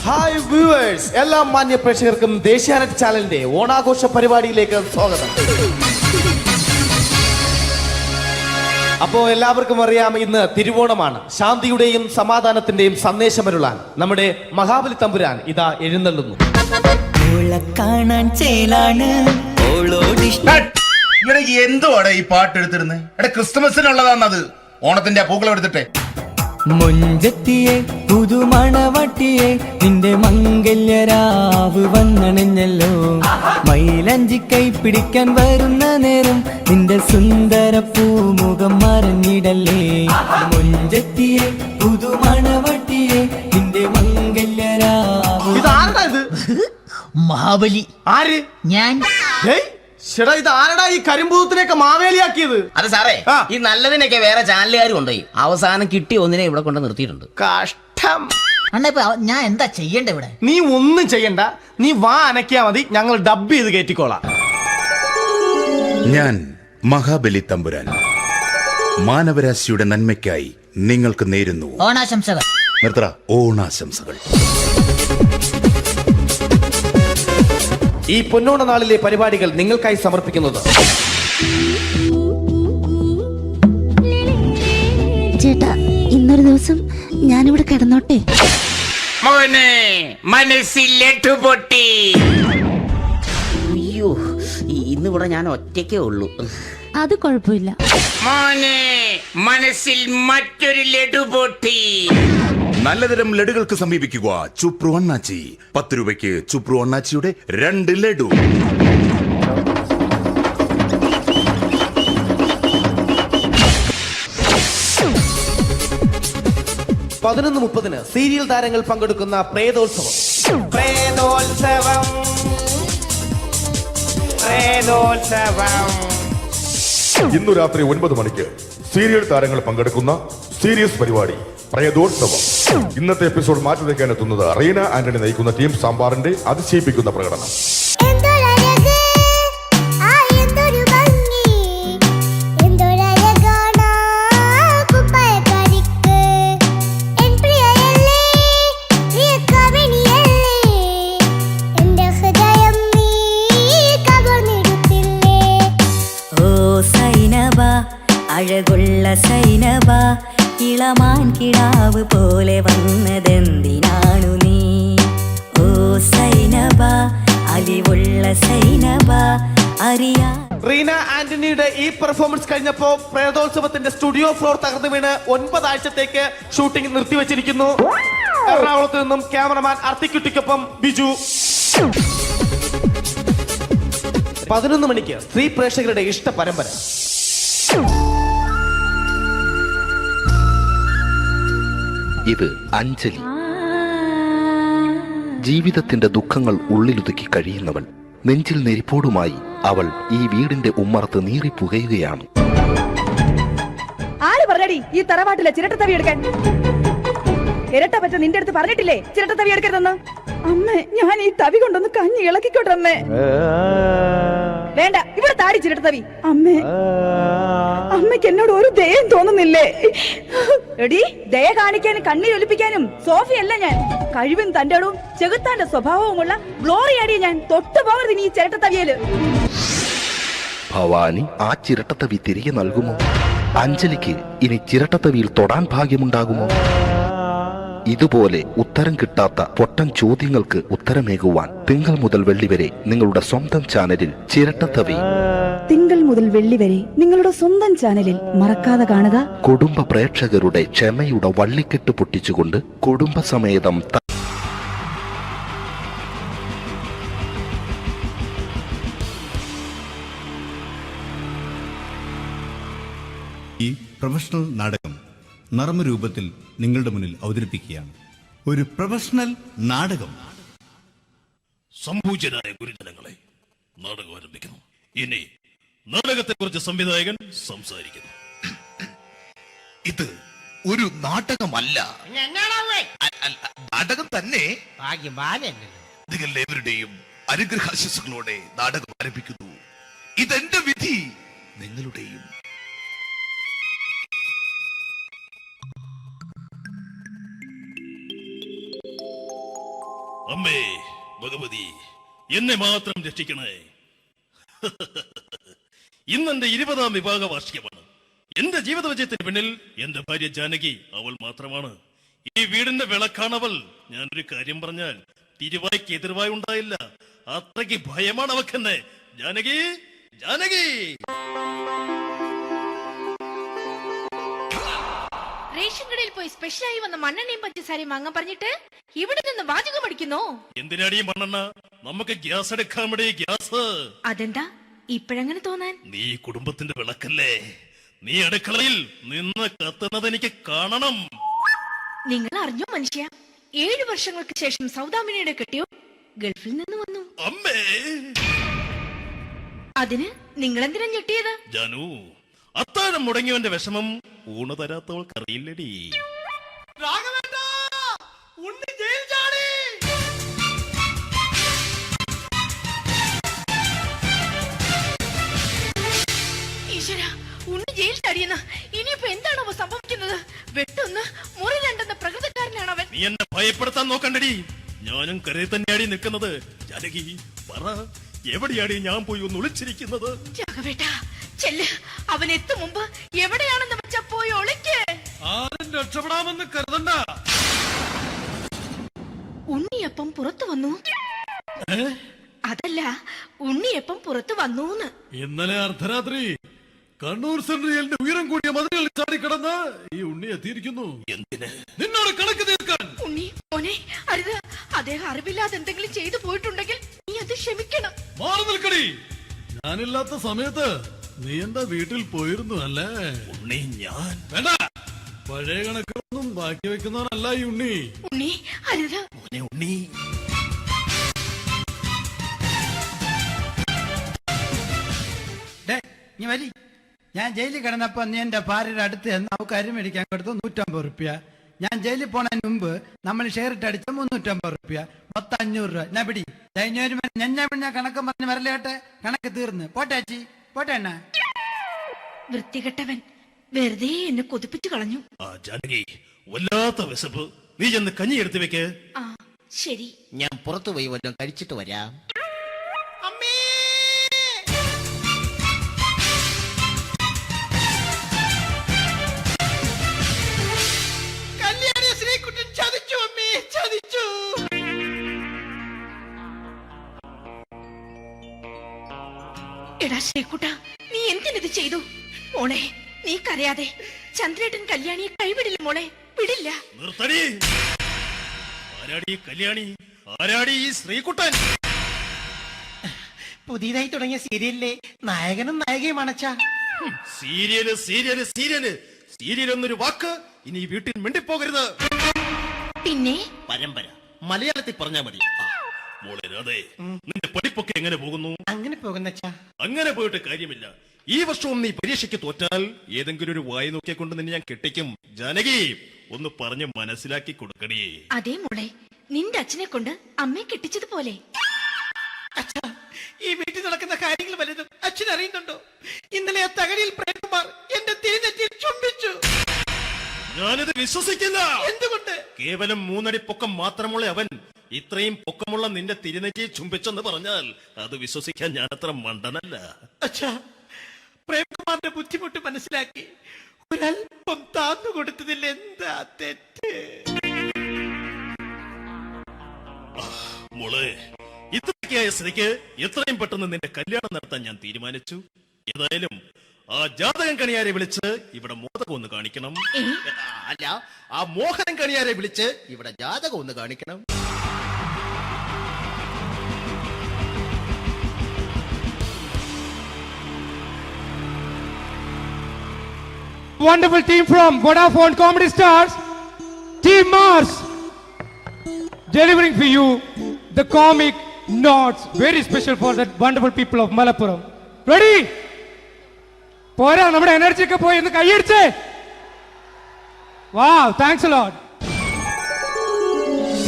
ഹായ് വ്യൂവേഴ്സ്, എല്ലാ മാന്യ പ്രേക്ഷകർക്കും ദേശീയാനെറ്റ് ചാനലിന്റെ ഓണാഘോഷ പരിപാടിയിലേക്ക് സ്വാഗതം. അപ്പോ എല്ലാവർക്കും അറിയാം, ഇന്ന് തിരുവോണമാണ്. ശാന്തിയുടെയും സമാധാനത്തിന്റെയും സന്ദേശമരുളാൻ നമ്മുടെ മഹാബലി തമ്പുരാൻ ഇതാ എഴുന്നള്ളുന്നു. കാണാൻ ചേലാണ് എന്തുവാടെ ഈ പാട്ട് എടുത്തിരുന്നത്? എടാ, ക്രിസ്തുമസിനുള്ളതാണത്. ഓണത്തിന്റെ പൂക്കളം എടുത്തിട്ടെ. മുഞ്ചത്തിയെ പുതുമണവട്ടിയെ നിന്റെ മംഗല്യരാവ് വന്നണഞ്ഞല്ലോ. മൈലഞ്ചി കൈ പിടിക്കാൻ വരുന്ന നേരം നിന്റെ സുന്ദര പൂമുഖം മറഞ്ഞിടല്ലേ. മുഞ്ചത്തിയെ പുതുമണവട്ടിയെ നിന്റെ മംഗല്യരാവ്. ഇതാരടാ ഇത്? മഹാബലി. ആര്? ഞാൻ. ചേട്ടാ, ഇത് ആരടാ ഈ കരിമ്പൂത്തിനെയൊക്കെ മാവേലിയാക്കിയത്? അത് സാറേ, ഈ നല്ലതിനൊക്കെ വേറെ ചാനലുകാർ കൊണ്ടുപോയി അവസാനം കിട്ടി ഒന്നിനെ ഇവിടെ കൊണ്ട് നിർത്തിയിട്ടുണ്ട്. കഷ്ടം. അണ്ണാ, ഞാൻ എന്താ ചെയ്യണ്ടേ ഇവിടെ? നീ ഒന്നും ചെയ്യണ്ട, നീ വാ അനക്കിയാ മതി, ഞങ്ങൾ ഡബ് ചെയ്ത് കയറ്റിക്കോളാം. ഞാൻ മഹാബലി തമ്പുരാൻ മാനവരാശിയുടെ നന്മയ്ക്കായി നിങ്ങൾക്ക് നേരുന്നു ഓണാശംസകൾ. നിർത്തറ, ഓണാശംസകൾ. ഈ പൊന്നോണ നാളിലെ പരിപാടികൾ നിങ്ങൾക്കായി സമർപ്പിക്കുന്നത് ചേട്ടാ, ഇന്നൊരു ദിവസം ഞാനിവിടെ കിടന്നോട്ടെ. പൊട്ടി. അയ്യോ, ഇന്നിവിടെ ഞാൻ ഒറ്റയ്ക്കേ ഉള്ളൂ. അത് കുഴപ്പമില്ല. മനസ്സിൽ മറ്റൊരു ലഡു പൊട്ടി. നല്ലതരം ലഡുകൾക്ക് സമീപിക്കുക ചുപ്രു അണ്ണാച്ചി. 10 രൂപയ്ക്ക് ചുപ്രു അണ്ണാച്ചിയുടെ 2 ലഡു. പതിനൊന്ന് 30 സീരിയൽ താരങ്ങൾ പങ്കെടുക്കുന്ന പ്രേതോത്സവം. പ്രേതോത്സവം, പ്രേതോത്സവം. ഇന്നു രാത്രി 9 മണിക്ക് സീരിയൽ താരങ്ങൾ പങ്കെടുക്കുന്ന സീരിയസ് പരിപാടി പ്രേതോത്സവം. ഇന്നത്തെ എപ്പിസോഡ് മാറ്റി വയ്ക്കാൻ എത്തുന്നത് റീന ആന്റണി നയിക്കുന്ന ടീം സാമ്പാറിന്റെ അതിശയിപ്പിക്കുന്ന പ്രകടനം. അഴകുള്ള സൈനബ, ഇളമാൻ കിടാവ് പോലെ വന്നതെന്തിനാണു നീ? ഓ സൈനബ, അലിവുള്ള സൈനബ, അറിയാ. റീന ആന്റണിയുടെ ഈ പെർഫോമൻസ് കഴിഞ്ഞപ്പോ പ്രേതോത്സവത്തിന്റെ സ്റ്റുഡിയോ ഫ്ലോർ തകർന്നു വീണ് 9 ആഴ്ചത്തേക്ക് ഷൂട്ടിംഗ് നിർത്തിവെച്ചിരിക്കുന്നു. എറണാകുളത്ത് നിന്നും ക്യാമറമാൻ അർത്തിക്കുട്ടിക്കൊപ്പം ബിജു. 11 മണിക്ക് സ്ത്രീ പ്രേക്ഷകരുടെ ഇഷ്ട പരമ്പര. ഇത് അഞ്ജലി. ജീവിതത്തിന്റെ ദുഃഖങ്ങൾ ഉള്ളിലൊതുക്കി കഴിയുന്നവൾ. നെഞ്ചിൽ നെരിപ്പോടുമായി അവൾ ഈ വീടിന്റെ ഉമ്മറത്ത് നീറിപ്പുകയുകയാണ്. ആര് പറഞ്ഞടി ഈ തറവാട്ടിലെ ചിരട്ട തവി എടുക്കാൻ? ഇരട്ട പറ്റ നിന്റെ അടുത്ത് പറഞ്ഞിട്ടില്ലേ ചിരട്ട തവി എടുക്കരുതെന്ന്? അമ്മേ, ഞാൻ ഈ തവി കൊണ്ടൊന്ന് കഞ്ഞി ഇളക്കിക്കോട്ടെ അമ്മേ. വേണ്ട, ഇവിടെ താടി ചിരട്ട തവി. അമ്മേ, അമ്മയ്ക്ക് എന്നോട് ഒരു ദയം തോന്നുന്നില്ലേ? എടി, ദയ കാണിക്കാനും കണ്ണീരൊലിപ്പിക്കാനും സോഫിയല്ല ഞാൻ. കഴിവും തന്റെടും ചെകുത്താന്റെ സ്വഭാവവുമുള്ള ഗ്ലോറിയാടിയ ഞാൻ. തൊട്ടു പോകരുത് നീ ചിരട്ട തവിയല്. ഭവാനി ആ ചിരട്ടത്തവി തിരികെ നൽകുമോ? അഞ്ജലിക്ക് ഇനി ചിരട്ടത്തവിയിൽ തൊടാൻ ഭാഗ്യമുണ്ടാകുമോ? ഇതുപോലെ ഉത്തരം കിട്ടാത്ത പൊട്ടൻ ചോദ്യങ്ങൾക്ക് ഉത്തരമേകുവാൻ തിങ്കൾ മുതൽ വെള്ളി വരെ നിങ്ങളുടെ സ്വന്തം ചാനലിൽ ചിരട്ടത്തവി. തിങ്കൾ മുതൽ വെള്ളി വരെ നിങ്ങളുടെ സ്വന്തം ചാനലിൽ മറക്കാതെ കാണുക. കുടുംബ പ്രേക്ഷകരുടെ ക്ഷമയുടെ വള്ളിക്കെട്ട് പൊട്ടിച്ചുകൊണ്ട് കുടുംബസമേതം ഈ പ്രൊഫഷണൽ നാടകം നർമ്മരൂപത്തിൽ നിങ്ങളുടെ മുന്നിൽ അവതരിപ്പിക്കുകയാണ്. ഒരു പ്രൊഫഷണൽ നാടകം. സംപൂജ്യരായ ഗുരുജനങ്ങളെ, നാടകം ആരംഭിക്കുന്നു. ഇനി നാടകത്തെ കുറിച്ച് സംവിധായകൻ സംസാരിക്കുന്നു. ഇത് ഒരു നാടകമല്ല, നാടകം തന്നെ. നിങ്ങളെവരുടെയും അനുഗ്രഹാശിസുകളോടെ നാടകം ആരംഭിക്കുന്നു. ഇതെന്റെ വിധി, നിങ്ങളുടെയും. അമ്മേ ഭഗവതി, എന്നെ മാത്രം രക്ഷിക്കണേ. ഇന്നെന്റെ 20ാം വിവാഹ വാർഷികമാണ്. എന്റെ ജീവിത വിജയത്തിന് പിന്നിൽ എന്റെ ഭാര്യ ജാനകി അവൾ മാത്രമാണ്. ഈ വീടിന്റെ വിളക്കാണവൾ. ഞാനൊരു കാര്യം പറഞ്ഞാൽ തിരുവായ്ക്ക് എതിർവായി ഉണ്ടായില്ല. അത്രയ്ക്ക് ഭയമാണ് അവക്കെന്നെ. ജാനകി, ജാനകി. റേഷൻ കടയിൽ പോയി സ്പെഷ്യലായി വന്ന മണ്ണെണ്ണയും പഞ്ചസാരയും വാങ്ങാൻ പറഞ്ഞിട്ട് ഇവിടെ നിന്ന് വാചകം അടിക്കുന്നോ? എന്തിനാടി മണ്ണെണ്ണ? നമുക്ക് ഗ്യാസ് എടുക്കാൻ ഗ്യാസ്. അതെന്താ ഇപ്പോഴങ്ങനെ തോന്നാൻ? നീ കുടുംബത്തിന്റെ വിളക്കല്ലേ. നീ അടുക്കളയിൽ നിന്ന് കത്തുന്നത് എനിക്ക് കാണണം. നിങ്ങൾ അറിഞ്ഞോ മനുഷ്യ, 7 വർഷങ്ങൾക്ക് ശേഷം സൗദാമിനിയുടെ കെട്ടിയോ ഗൾഫിൽ നിന്ന് വന്നു. അമ്മേ, അതിന് നിങ്ങൾ എന്തിനാ ഞെട്ടിയത്? ജാനു, അത്താഴം മുടങ്ങിയവന്റെ വിഷമം ഊണ് തരാത്തവൾക്ക് അറിയില്ലടി. ഈശ്വര, ഉണ്ണി ജയിൽ ചാടിയെന്ന്. ഇനിയിപ്പോ എന്താണോ സംഭവിക്കുന്നത്? വെട്ടൊന്ന് മുറി രണ്ടെന്ന പ്രകൃതക്കാരനാണ് അവൻ. നീ എന്നെ ഭയപ്പെടുത്താൻ നോക്കണ്ടടി. ഞാനും കരയിൽ തന്നെയാടി നിൽക്കുന്നത്. ജാനകി പറ, എവിടെയാടി ഞാൻ പോയി ഒന്ന് ഒളിച്ചിരിക്കുന്നത്? രാഘവേട്ടാ, ചെല്ല്. അവൻ എത്തും മുമ്പ് എവിടെയാണെന്ന് വെച്ചാ പോയി ഒളിക്ക്. ആരും രക്ഷപ്പെടാമെന്ന് കരുതണ്ട. ഉണ്ണിയപ്പം പുറത്തു വന്നു. അതല്ല, ഉണ്ണിയപ്പം പുറത്തു വന്നൂന്ന്. ഇന്നലെ അർദ്ധരാത്രി കണ്ണൂർ സെൻട്രലിന്റെ ഉയരം കൂടിയ മതിലുകളിൽ ചാടിക്കിടന്ന് ഈ ഉണ്ണി എത്തിയിരിക്കുന്നു. എന്തിന്? നിന്നോട് കണക്ക് തീർക്കാൻ. ഉണ്ണി മോനെ, അരുത്. അദ്ദേഹം അറിവില്ലാതെ എന്തെങ്കിലും ചെയ്തു പോയിട്ടുണ്ടെങ്കിൽ നീ അത് ക്ഷമിക്കണം. മാറി നിൽക്കടി. ഞാനില്ലാത്ത സമയത്ത് നീ എന്താ വീട്ടിൽ പോയിരുന്നു അല്ലേ? ഉണ്ണി, ഞാൻ വേണ്ട. പഴയ കണക്കൊന്നും ബാക്കി വെക്കുന്നവനല്ല ഈ ഉണ്ണി. ഉണ്ണി അരുത്. ഉണ്ണി, നീ വരി. ഞാൻ ജയിലിൽ കിടന്നപ്പോ നീ എന്റെ ഭാര്യയുടെ അടുത്ത് എന്ന് അവക്ക് അരി മേടിക്കാൻ കൊടുത്തു 150 റുപ്യ. ഞാൻ ജയിലിൽ പോണതിന് മുമ്പ് നമ്മൾ ഷെയർ ഇട്ട് അടിച്ച 350 റുപ്യ, മൊത്തം 500 രൂപ. ഞാൻ പിടി. ഞാൻ കണക്ക് പറഞ്ഞ് വരലേട്ടെ. കണക്ക് തീർന്ന്. പോട്ടെ അച്ചി, പോട്ടെ അണ്ണ. വൃത്തികെട്ടവൻ വെറുതെ എന്നെ കൊതിപ്പിച്ചു കളഞ്ഞു. ജാനകി, വല്ലാത്ത വിശപ്പ്. നീ ചെന്ന് കഞ്ഞി എടുത്തു വെക്ക്. ആ ശരി. ഞാൻ പുറത്തു പോയി വല്ലതും കഴിച്ചിട്ട് വരാം. എടാ ശ്രീകുട്ട, നീ എന്തിനിത് ചെയ്തു? മോളെ, നീ കരയാതെ. ചന്ദ്രേട്ടൻ കല്യാണിയെ കൈവിടില്ല മോളെ, വിടില്ല. നിർത്തടി. ആരാടി കല്യാണി? ആരാടി ഈ ശ്രീകുട്ടൻ? പുതിയതായി തുടങ്ങിയ സീരിയലിലെ നായകനും നായികയും അണച്ചാ. സീരിയല് സീരിയല് സീരിയല് സീരിയൽ എന്നൊരു വാക്ക് ഇനി വീട്ടിൽ മിണ്ടിപ്പോകരുത്. പിന്നെ പരമ്പര മലയാളത്തിൽ പറഞ്ഞാ മതി. മോളെ രാധേ, നിന്റെ പഠിപ്പൊക്കെ എങ്ങനെ പോകുന്നു? അങ്ങനെ പോകുന്നച്ചാ. അങ്ങനെ പോയിട്ട് കാര്യമില്ല. ഈ വർഷവും നീ പരീക്ഷയ്ക്ക് തോറ്റാൽ ഏതെങ്കിലും ഒരു വായി നോക്കിയെ കൊണ്ട് നിന്നെ ഞാൻ കെട്ടിക്കും. ജാനകി, ഒന്ന് പറഞ്ഞ് മനസ്സിലാക്കി കൊടുക്കണേ. അതേ മോളെ, നിന്റെ അച്ഛനെ കൊണ്ട് അമ്മയെ കെട്ടിച്ചതുപോലെ. അച്ഛാ, ഈ വീട്ടിൽ നടക്കുന്ന കാര്യങ്ങൾ വലുതും അച്ഛൻ അറിയുന്നുണ്ടോ? ഇന്നലെ ആ തകഴിയിൽ പ്രേംകുമാർ എന്റെ തിരിഞ്ഞെറ്റിയിൽ ചുംബിച്ചു. ഞാനിത് വിശ്വസിക്കില്ല. എന്തുകൊണ്ട്? കേവലം 3 അടി പൊക്കം മാത്രമുള്ള അവൻ ഇത്രയും പൊക്കമുള്ള നിന്റെ തിരുനെറ്റിയെ ചുംബിച്ചെന്ന് പറഞ്ഞാൽ അത് വിശ്വസിക്കാൻ ഞാൻ അത്ര മണ്ടനല്ല. അച്ഛാ, പ്രേംകുമാറിന്റെ ബുദ്ധിമുട്ട് മനസ്സിലാക്കി ഒരല്പം താന്നു കൊടുത്തതിൽ എന്താ തെറ്റ്? മോളെ, ഇത്രയ്ക്കായ സ്ഥിതിക്ക് എത്രയും പെട്ടെന്ന് നിന്റെ കല്യാണം നടത്താൻ ഞാൻ തീരുമാനിച്ചു. ഏതായാലും ആ ജാതകം കണിയാരെ വിളിച്ച് ഇവിടെ മോദകം ഒന്ന് കാണിക്കണം. അല്ല, ആ മോഹനം കണിയാരെ വിളിച്ച് ഇവിടെ ജാതകം ഒന്ന് കാണിക്കണം. wonderful team from Vodafone Comedy Stars, Team Mars, delivering for you the comic notes, very special for the wonderful people of Malappuram. Ready? പോരാ, നമ്മുടെ എനർജി ഒക്കെ പോയി ഒന്ന് കൈയടിച്ചേ. Wow, thanks a lot.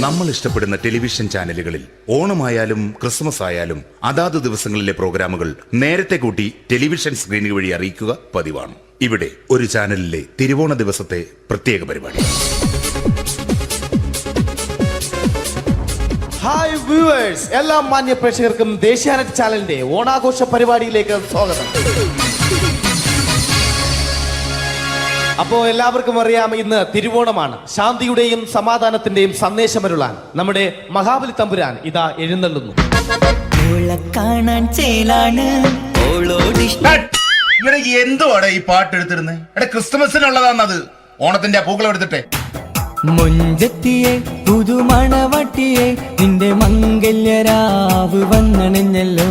നമ്മൾ ഇഷ്ടപ്പെടുന്ന ടെലിവിഷൻ ചാനലുകളിൽ ഓണമായാലും ക്രിസ്മസ് ആയാലും അതാത് ദിവസങ്ങളിലെ പ്രോഗ്രാമുകൾ നേരത്തെ കൂട്ടി ടെലിവിഷൻ സ്ക്രീനുകൾ വഴി അറിയിക്കുക പതിവാണ്. ഇവിടെ ഒരു ചാനലിലെ തിരുവോണ ദിവസത്തെ പ്രത്യേക പരിപാടി. ഹായ് വ്യൂവേഴ്സ്, എല്ലാ മാന്യ പ്രേക്ഷകർക്കും ദേശീയാനെറ്റ് ചാനലിന്റെ ഓണാഘോഷ പരിപാടിയിലേക്ക് സ്വാഗതം. അപ്പോ എല്ലാവർക്കും അറിയാം, ഇന്ന് തിരുവോണമാണ്. ശാന്തിയുടെയും സമാധാനത്തിന്റെയും സന്ദേശമരുളാൻ നമ്മുടെ മഹാബലി തമ്പുരാൻ ഇതാ എഴുന്നള്ളുന്നു. കാണാൻ ചേലാണ് എന്തുവാടാ ഈ പാട്ട് എടുത്തിരുന്നത്? എടാ, ക്രിസ്മസിനുള്ളതാണത്. ഓണത്തിന്റെ പൂക്കളം എടുത്തിട്ടെ. മുഞ്ചത്തിയെ പുതുമണവട്ടിയെ നിന്റെ മംഗല്യരാവ് വന്നണഞ്ഞല്ലോ.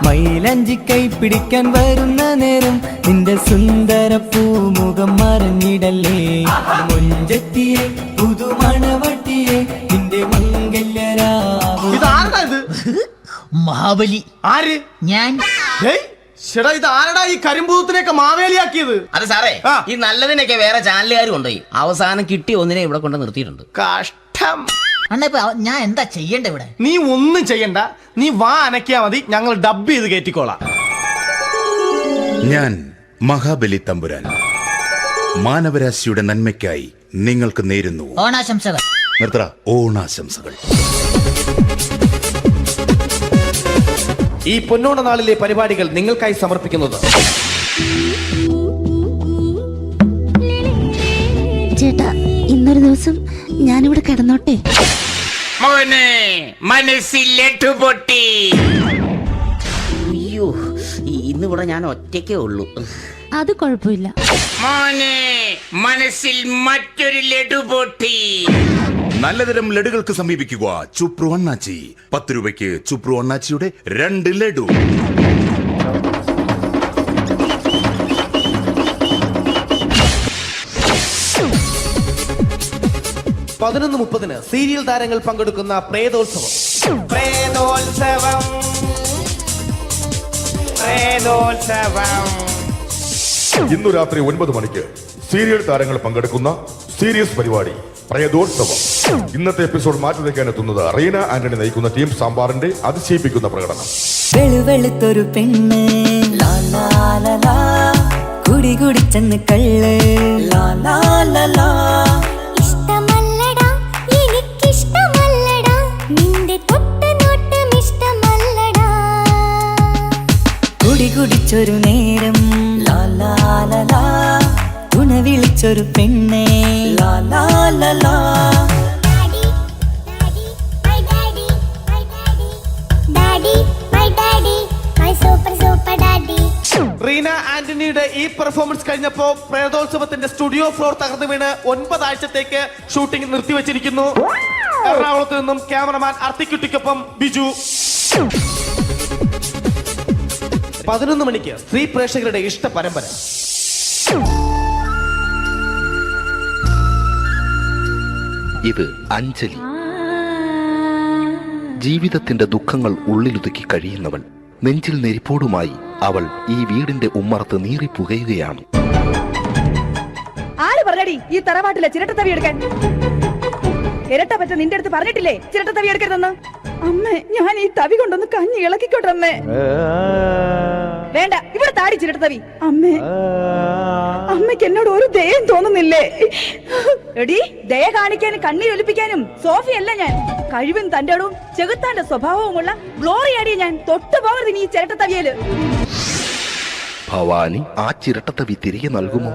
മൈലഞ്ചി കൈ പിടിക്കാൻ വരുന്ന നേരം നിന്റെ സുന്ദര പൂമുഖം മറഞ്ഞിടല്ലേ. മുഞ്ചത്തിയെ പുതുമണവട്ടിയെ നിന്റെ മംഗല്യരാവ്. മഹാബലി. ആര്? ഞാൻ. ചേട്ടാ, ഇത് ആരടാ ഈ കരിമ്പൂത്തിനെയൊക്കെ മാവേലിയാക്കിയത്? അത് സാറേ, ഈ നല്ലതിനൊക്കെ വേറെ ചാനലുകാർ കൊണ്ടുപോയി അവസാനം കിട്ടി ഒന്നിനെ ഇവിടെ കൊണ്ട് നിർത്തിയിട്ടുണ്ട്. കഷ്ടം. ഞാൻ എന്താ ചെയ്യണ്ട ഇവിടെ? നീ ഒന്നും ചെയ്യണ്ട, നീ വാ അനക്കിയാ മതി, ഞങ്ങൾ ഡബ് ചെയ്ത് കയറ്റിക്കോളാം. ഞാൻ മഹാബലി തമ്പുരാൻ മാനവരാശിയുടെ നന്മയ്ക്കായി നിങ്ങൾക്ക് നേരുന്നു ഓണാശംസകൾ. നിർത്തറ. ഓണാശംസകൾ. ഈ പൊന്നോണ നാളിലെ പരിപാടികൾ നിങ്ങൾക്കായി സമർപ്പിക്കുന്നത് ചേട്ടാ, ഇന്നൊരു ദിവസം ഞാനിവിടെ കിടന്നോട്ടെ. അയ്യോ, ഇന്നിവിടെ ഞാൻ ഒറ്റയ്ക്കേ ഉള്ളൂ. അത് കുഴപ്പമില്ല. മനസ്സിൽ മറ്റൊരു ലഡു പൊട്ടി. നല്ലതരം ലഡുകൾക്ക് സമീപിക്കുക ചുപ്രു അണ്ണാച്ചി. 10 രൂപയ്ക്ക് ചുപ്രു അണ്ണാച്ചിയുടെ 2 ലഡു. പതിനൊന്ന് 30 സീരിയൽ താരങ്ങൾ പങ്കെടുക്കുന്ന പ്രേതോത്സവം. ഇന്നു രാത്രി 9 മണിക്ക് സീരിയൽ താരങ്ങൾ പങ്കെടുക്കുന്ന സീരിയസ് പരിപാടി പ്രേതോത്സവം. ഇന്നത്തെ എപ്പിസോഡ് മാറ്റി വയ്ക്കാൻ എത്തുന്നത് റീന ആന്റണി നയിക്കുന്ന ടീം സാമ്പാറിന്റെ അതിശയിപ്പിക്കുന്ന പ്രകടനം. വെളുവെളുത്തൊരു പെണ്ണ് കുടി കുടിച്ചെന്ന് കള്ള് ഇഷ്ടമല്ലടാ, എനിക്കിഷ്ടമല്ലടാ, നിന്റെ തൊട്ടനോട്ടം ഇഷ്ടമല്ലടാ. കുടി കുടിച്ചൊരു നേരം തുണ വിളിച്ചൊരു പെണ്ണെ റീന ആന്റണിയുടെ ഈ പെർഫോമൻസ് കഴിഞ്ഞപ്പോ പ്രേതോത്സവത്തിന്റെ സ്റ്റുഡിയോ ഫ്ലോർ തകർന്നു വീണ് 9 ആഴ്ചത്തേക്ക് ഷൂട്ടിംഗ് നിർത്തിവെച്ചിരിക്കുന്നു. എറണാകുളത്ത് നിന്നും ക്യാമറമാൻ അർത്തിക്കുട്ടിക്കൊപ്പം ബിജു. 11 മണിക്ക് സ്ത്രീ പ്രേക്ഷകരുടെ ഇഷ്ട പരമ്പര. ഇത് അഞ്ജലി. ജീവിതത്തിന്റെ ദുഃഖങ്ങൾ ഉള്ളിലൊതുക്കി കഴിയുന്നവൾ. നെഞ്ചിൽ നെരിപ്പോടുമായി അവൾ ഈ വീടിന്റെ ഉമ്മറത്ത് നീറിപ്പുകയുകയാണ്. ആര് പറഞ്ഞടി ഈ തറവാട്ടിലെ ചിരട്ടത്തവി എടുക്കാൻ? ഇരട്ട പറ്റ നിന്റെ അടുത്ത് പറഞ്ഞിട്ടില്ലേ ചിരട്ടത്തവി എടുക്കരുതെന്ന്? അമ്മേ, ഞാൻ ഈ തവി കൊണ്ടൊന്ന് കഞ്ഞി ഇളക്കിക്കോട്ടെ അമ്മേ. വേണ്ട, ഇവിടെ താടി ചിരട്ടത്തവി. അമ്മേ, അമ്മയ്ക്ക് എന്നോട് ഒരു ദയം തോന്നുന്നില്ലേ? എടി, ദയ കാണിക്കാനും കണ്ണീരൊലിപ്പിക്കാനും സോഫിയല്ല ഞാൻ. കഴിവും തന്റെ അടവും ചെകുത്താന്റെ സ്വഭാവവുമുള്ള ഗ്ലോറിയാടിയ ഞാൻ. തൊട്ടുപോകരുത് നീ ചിരട്ടത്തവിയല്. ഭവാനി ആ ചിരട്ടത്തവി തിരികെ നൽകുമോ?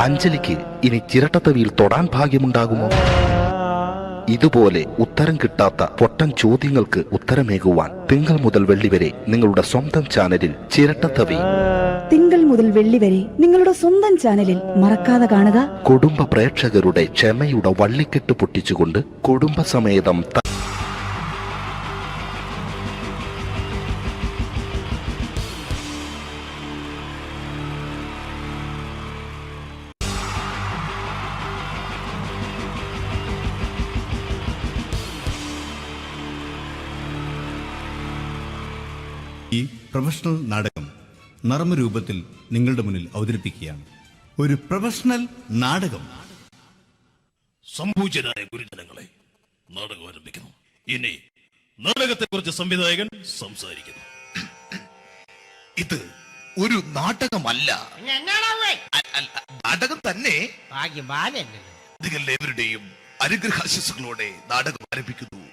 അഞ്ജലിക്ക് ഇനി ചിരട്ടത്തവിയിൽ തൊടാൻ ഭാഗ്യമുണ്ടാകുമോ? ഇതുപോലെ ഉത്തരം കിട്ടാത്ത പൊട്ടൻ ചോദ്യങ്ങൾക്ക് ഉത്തരമേകുവാൻ തിങ്കൾ മുതൽ വെള്ളി വരെ നിങ്ങളുടെ സ്വന്തം ചാനലിൽ ചിരട്ടത്തവി. തിങ്കൾ മുതൽ വെള്ളി വരെ നിങ്ങളുടെ സ്വന്തം ചാനലിൽ മറക്കാതെ കാണുക. കുടുംബ പ്രേക്ഷകരുടെ ക്ഷമയുടെ വള്ളിക്കെട്ട് പൊട്ടിച്ചുകൊണ്ട് കുടുംബസമേതം ഈ പ്രൊഫഷണൽ നാടകം നർമ്മരൂപത്തിൽ നിങ്ങളുടെ മുന്നിൽ അവതരിപ്പിക്കുകയാണ്. ഒരു പ്രൊഫഷണൽ നാടകം. സംപൂജ്യരായ ഗുരുജനങ്ങളെ, നാടകം ആരംഭിക്കുന്നു. ഇനി നാടകത്തെ കുറിച്ച് സംവിധായകൻ സംസാരിക്കുന്നു. ഇത് ഒരു നാടകമല്ല, നാടകം തന്നെ. നിങ്ങളെവരുടെയും അനുഗ്രഹാശിസുകളോടെ നാടകം ആരംഭിക്കുന്നു.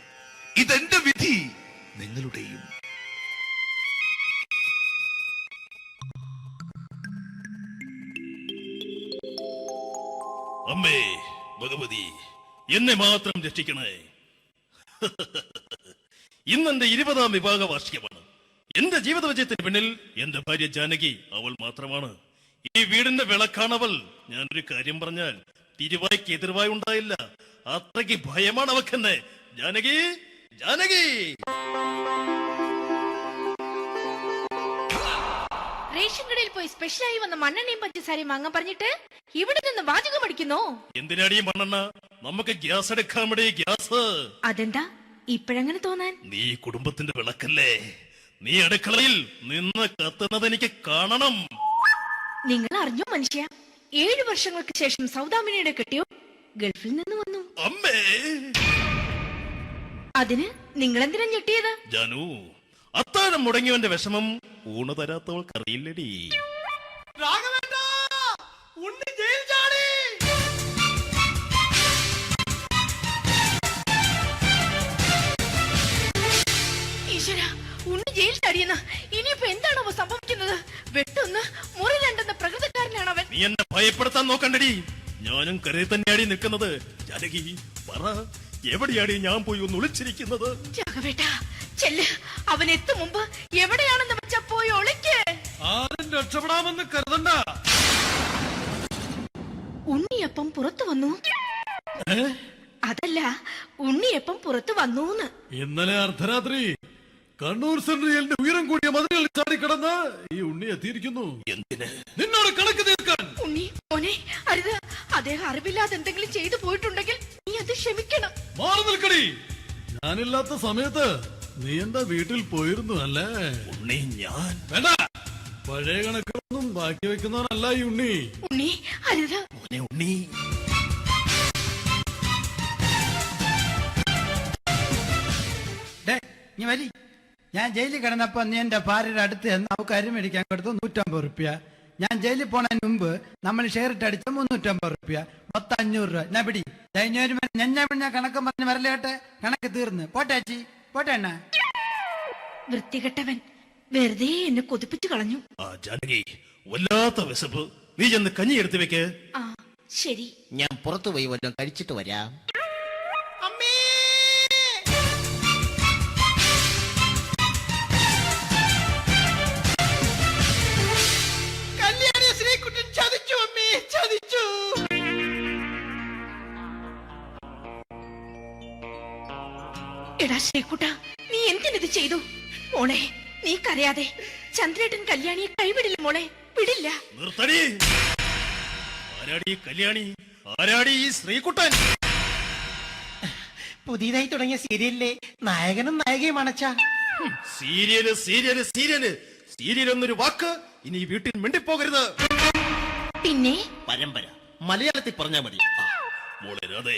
ഇതെന്റെ വിധി, നിങ്ങളുടെയും. അമ്മേ ഭഗവതി, എന്നെ മാത്രം രക്ഷിക്കണേ. ഇന്നെന്റെ 20ാം വിവാഹ വാർഷികമാണ്. എന്റെ ജീവിത വിജയത്തിന് പിന്നിൽ എന്റെ ഭാര്യ ജാനകി അവൾ മാത്രമാണ്. ഈ വീടിന്റെ വിളക്കാണവൾ. ഞാനൊരു കാര്യം പറഞ്ഞാൽ തിരുവായ്ക്ക് എതിർവായി ഉണ്ടായില്ല. അത്രയ്ക്ക് ഭയമാണ് അവക്കെന്നെ. ജാനകി, ജാനകി. റേഷൻ കടയിൽ പോയി സ്പെഷ്യലായി വന്ന മണ്ണെണ്ണയും പഞ്ചസാരയും വാങ്ങാൻ പറഞ്ഞിട്ട് ഇവിടെ നിന്ന് വാചകം അടിക്കുന്നോ? എന്തിനാടി മണ്ണെണ്ണ? നമുക്ക് ഗ്യാസ് എടുക്കാൻ വേണ്ടി ഗ്യാസ്. അതെന്താ ഇപ്പോഴങ്ങനെ തോന്നാൻ? നീ കുടുംബത്തിന്റെ വിളക്കല്ലേ. നീ അടുക്കളയിൽ നിന്ന് കത്തുന്നത് എനിക്ക് കാണണം. നിങ്ങൾ അറിഞ്ഞോ മനുഷ്യ, 7 വർഷങ്ങൾക്ക് ശേഷം സൗദാമിനിയുടെ കെട്ടിയോ ഗൾഫിൽ നിന്ന് വന്നു. അമ്മേ, അതിന് നിങ്ങൾ എന്തിനാ ഞെട്ടിയത്? ജാനു, അത്താഴം മുടങ്ങിയവന്റെ വിഷമം ഊണ് തരാത്തവൾക്കറിയില്ലടി. ഈശ്വരാ, ഉണ്ണി ജയിൽ ചാടിയെന്ന്. ഇനിയിപ്പോ എന്താണോ സംഭവിക്കുന്നത്? വെട്ടൊന്ന് മുറി രണ്ടെന്ന പ്രകൃതക്കാരനാണ് അവൻ. നീ എന്നെ ഭയപ്പെടുത്താൻ നോക്കണ്ടടി. ഞാനും കരയിൽ തന്നെയാടി നിൽക്കുന്നത്. ജാനകി, പറ, എവിടെയാടി ഞാൻ പോയി ഒന്ന് ഒളിച്ചിരിക്കുന്നത്? രാഘവേട്ടാ, ചെല്ല്. അവൻ എത്തും മുമ്പ് എവിടെയാണെന്ന് വെച്ചാ പോയി ഒളിക്ക്. ആരും രക്ഷപ്പെടാമെന്ന് കരുതണ്ട. ഉണ്ണിയപ്പം പുറത്തു വന്നു. അതല്ല, ഉണ്ണിയപ്പം പുറത്തു വന്നൂന്ന്. ഇന്നലെ അർദ്ധരാത്രി കണ്ണൂർ സെൻട്രലിന്റെ ഉയരം കൂടിയ മതിലുകളിൽ ചാടിക്കടന്ന് ഈ ഉണ്ണി എത്തിയിരിക്കുന്നു. എന്തിന്? നിന്നോട് കണക്ക് തീർക്കാൻ. ഉണ്ണി മോനെ, അരുത്. അദ്ദേഹം അറിവില്ലാതെ എന്തെങ്കിലും ചെയ്തു പോയിട്ടുണ്ടെങ്കിൽ നീ അത് ക്ഷമിക്കണം. മാറി നിൽക്കടി. ഞാനില്ലാത്ത സമയത്ത് നീ എന്താ വീട്ടിൽ പോയിരുന്നു അല്ലേ? ഉണ്ണി, ഞാൻ വേണ്ട. പഴയ കണക്കൊന്നും ബാക്കി വെക്കുന്നവനല്ല ഈ ഉണ്ണി. ഉണ്ണി, അരുത്. മോനെ ഉണ്ണി. നീ വരി. ഞാൻ ജയിലിൽ കിടന്നപ്പോ നീ എന്റെ ഭാര്യയുടെ അടുത്ത് എന്ന് അവക്ക് അരി മേടിക്കാൻ കൊടുത്തു 150 റുപ്യ. ഞാൻ ജയിലിൽ പോണതിന് മുമ്പ് നമ്മൾ ഷെയർ ഇട്ട് അടിച്ച 350 റുപ്യ, മൊത്തം 500 രൂപ. ഞാൻ പിടി. ഞാൻ കണക്ക് പറഞ്ഞ് വരലേട്ടെ. കണക്ക് തീർന്ന്. പോട്ടെ അച്ചി, പോട്ടെ അണ്ണ. വൃത്തികെട്ടവൻ വെറുതെ എന്നെ കൊതിപ്പിച്ചു കളഞ്ഞു. ആ ജാനകി, വല്ലാത്ത വിശപ്പ്. നീ ചെന്ന് കഞ്ഞി എടുത്തു വെക്ക്. ആ ശരി. ഞാൻ പുറത്തു പോയി വല്ലതും കഴിച്ചിട്ട് വരാം. എടാ ശ്രീകുട്ട, നീ എന്തിനിത് ചെയ്തു? മോളെ, നീ കരയാതെ. ചന്ദ്രേട്ടൻ കല്യാണിയെ കൈവിടില്ല മോളെ, വിടില്ല. നിർത്തടി. ആരാടി കല്യാണി? ആരാടി ഈ ശ്രീകുട്ടൻ? പുതിയതായി തുടങ്ങിയ സീരിയലിലെ നായകനും നായികയുമാണ് അച്ഛാ. സീരിയല് സീരിയല് സീരിയല് സീരിയൽ എന്നൊരു വാക്ക് ഇനി വീട്ടിൽ മിണ്ടിപ്പോകരുത്. പിന്നെ പരമ്പര മലയാളത്തിൽ പറഞ്ഞാ മതി. മോളെ രാധേ,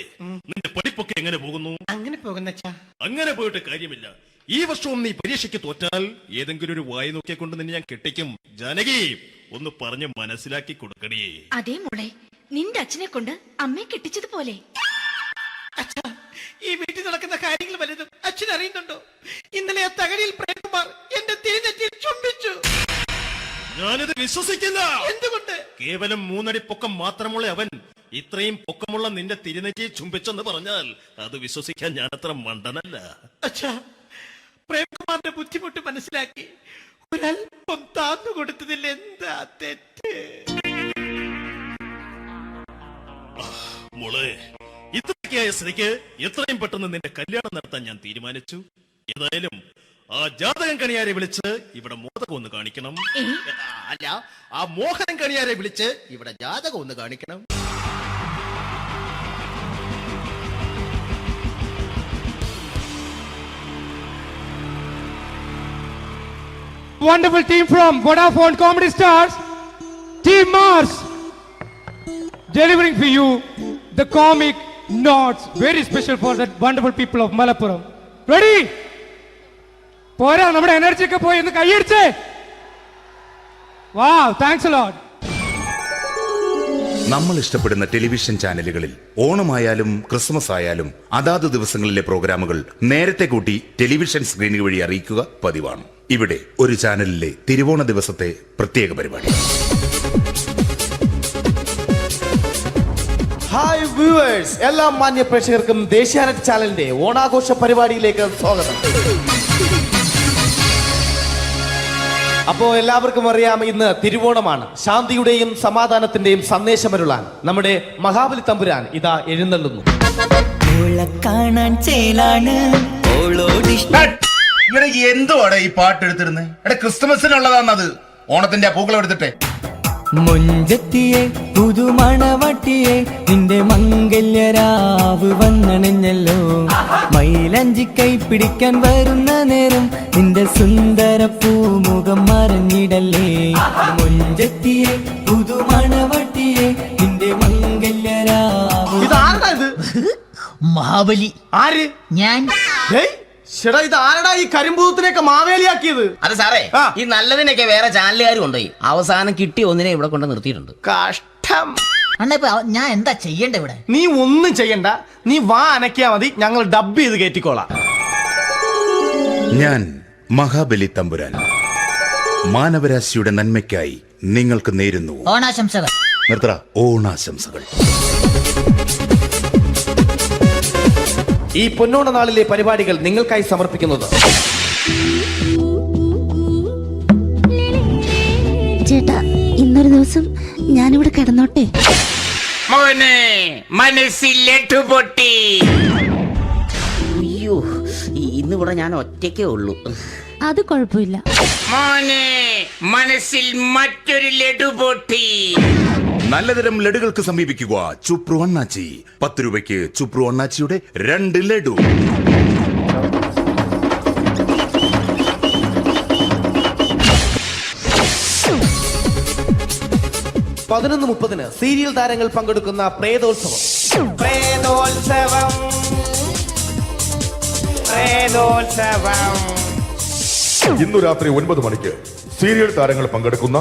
നിന്റെ പഠിപ്പൊക്കെ എങ്ങനെ പോകുന്നു? അങ്ങനെ പോകുന്ന അച്ഛാ. അങ്ങനെ പോയിട്ട് കാര്യമില്ല. ഈ വർഷവും നീ പരീക്ഷയ്ക്ക് തോറ്റാൽ ഏതെങ്കിലും ഒരു വായി നോക്കിക്കൊണ്ട് നിന്നെ ഞാൻ കെട്ടിക്കും. ജാനകി, ഒന്ന് പറഞ്ഞ് മനസ്സിലാക്കി കൊടുക്കണേ. അതേ മോളെ, നിന്റെ അച്ഛനെ കൊണ്ട് അമ്മയെ കെട്ടിച്ചതുപോലെ. അച്ഛാ, ഈ വീട്ടിൽ നടക്കുന്ന കാര്യങ്ങൾ വലുതും അച്ഛൻ അറിയുന്നുണ്ടോ? ഇന്നലെ ആ തകഴിയിൽ പ്രേംകുമാർ എന്റെ തിരിനെറ്റിയിൽ ചുംബിച്ചു. ഞാനിത് വിശ്വസിക്കില്ല. എന്തുകൊണ്ട്? കേവലം 3 അടി പൊക്കം മാത്രമുള്ള അവൻ ഇത്രയും പൊക്കമുള്ള നിന്റെ തിരുനെറ്റിയെ ചുംബിച്ചെന്ന് പറഞ്ഞാൽ അത് വിശ്വസിക്കാൻ ഞാൻ അത്ര മണ്ടനല്ല. അച്ഛാ, പ്രേംകുമാറിന്റെ ബുദ്ധിമുട്ട് മനസ്സിലാക്കി ഒരല്പം താന്നു കൊടുത്തതിൽ എന്താ തെറ്റ്? മോളെ, ഇത്രയ്ക്കായ സ്ഥിതിക്ക് എത്രയും പെട്ടെന്ന് നിന്റെ കല്യാണം നടത്താൻ ഞാൻ തീരുമാനിച്ചു. ഏതായാലും ആ ജാതകം കണിയാരെ വിളിച്ച് ഇവിടെ മോദകം ഒന്ന് കാണിക്കണം. അല്ല, ആ മോഹനം കണിയാരെ വിളിച്ച് ഇവിടെ ജാതകം ഒന്ന് കാണിക്കണം. wonderful team from Vodafone Comedy Stars, Team Mars, delivering for you the comic notes, very special for the wonderful people of Malappuram. Ready? പോരാ, നമ്മുടെ എനർജി ഒക്കെ പോയി ഒന്ന് കൈയടിച്ചേ. Wow, thanks a lot. നമ്മൾ ഇഷ്ടപ്പെടുന്ന ടെലിവിഷൻ ചാനലുകളിൽ ഓണമായാലും ക്രിസ്മസ് ആയാലും അതാത് ദിവസങ്ങളിലെ പ്രോഗ്രാമുകൾ നേരത്തെ കൂട്ടി ടെലിവിഷൻ സ്ക്രീനുകൾ വഴി അറിയിക്കുക പതിവാണ്. ഇവിടെ ഒരു ചാനലിലെ തിരുവോണ ദിവസത്തെ പ്രത്യേക പരിപാടി. ഹായ് വ്യൂവേഴ്സ്, എല്ലാ മാന്യ പ്രേക്ഷകർക്കും ദേശീയാനെറ്റ് ചാനലിന്റെ ഓണാഘോഷ പരിപാടിയിലേക്ക് സ്വാഗതം. അപ്പോ എല്ലാവർക്കും അറിയാം, ഇന്ന് തിരുവോണമാണ്. ശാന്തിയുടെയും സമാധാനത്തിന്റെയും സന്ദേശമരുളാൻ നമ്മുടെ മഹാബലി തമ്പുരാൻ ഇതാ എഴുന്നള്ളുന്നു. ഇവിടെ എന്തുവാടെ ഈ പാട്ട് എടുത്തിരുന്നത്? എടാ, ക്രിസ്മസിനുള്ളതാണത്. ഓണത്തിന്റെ പൂക്കളം എടുത്തിട്ടെ. മുഞ്ചത്തിയെ പുതുമണവട്ടിയെ നിന്റെ മംഗല്യരാവ് വന്നണഞ്ഞല്ലോ. മൈലഞ്ചി കൈ പിടിക്കാൻ വരുന്ന നേരം നിന്റെ സുന്ദര പൂമുഖം മറഞ്ഞിടല്ലേ. മുഞ്ചത്തിയെ പുതുമണവട്ടിയെ നിന്റെ മംഗല്യരാവ്. ഇതാരടാ ഇത്? മഹാബലി. ആര്? ഞാൻ. ചേട്ടാ, ഇത് ആരടാ ഈ കരിമ്പൂത്തിനെയൊക്കെ മാവേലിയാക്കിയത്? അത് സാറേ, ഈ നല്ലതിനൊക്കെ വേറെ ചാനലുകാർ കൊണ്ടുപോയി അവസാനം കിട്ടിയ ഒന്നിനെ ഇവിടെ കൊണ്ട് നിർത്തിയിട്ടുണ്ട്. കഷ്ടം. ഞാൻ എന്താ ചെയ്യണ്ട ഇവിടെ? നീ ഒന്നും ചെയ്യണ്ട, നീ വാ അനക്കിയാ മതി, ഞങ്ങൾ ഡബ് ചെയ്ത് കയറ്റിക്കോളാം. ഞാൻ മഹാബലി തമ്പുരാൻ മാനവരാശിയുടെ നന്മയ്ക്കായി നിങ്ങൾക്ക് നേരുന്നു ഓണാശംസകൾ. നിർത്തറ. ഓണാശംസകൾ. ഈ പൊന്നോണ നാളിലെ പരിപാടികൾ നിങ്ങൾക്കായി സമർപ്പിക്കുന്നത് ചേട്ടാ, ഇന്നൊരു ദിവസം ഞാനിവിടെ കിടന്നോട്ടെ. മോനെ മനസ്സിലെട്ടു പൊട്ടി. അയ്യോ, ഇന്നിവിടെ ഞാൻ ഒറ്റയ്ക്കേ ഉള്ളൂ. അത് കുഴപ്പമില്ല. മോനെ മനസ്സിൽ മറ്റൊരു ലഡു പൊട്ടി. നല്ലതരം ലഡുകൾക്ക് സമീപിക്കുക ചുപ്രു അണ്ണാച്ചി. 10 രൂപയ്ക്ക് ചുപ്രു അണ്ണാച്ചിയുടെ 2 ലഡു. പതിനൊന്ന് 30 സീരിയൽ താരങ്ങൾ പങ്കെടുക്കുന്ന പ്രേതോത്സവം. ഇന്നു രാത്രി 9 മണിക്ക് സീരിയൽ താരങ്ങൾ പങ്കെടുക്കുന്ന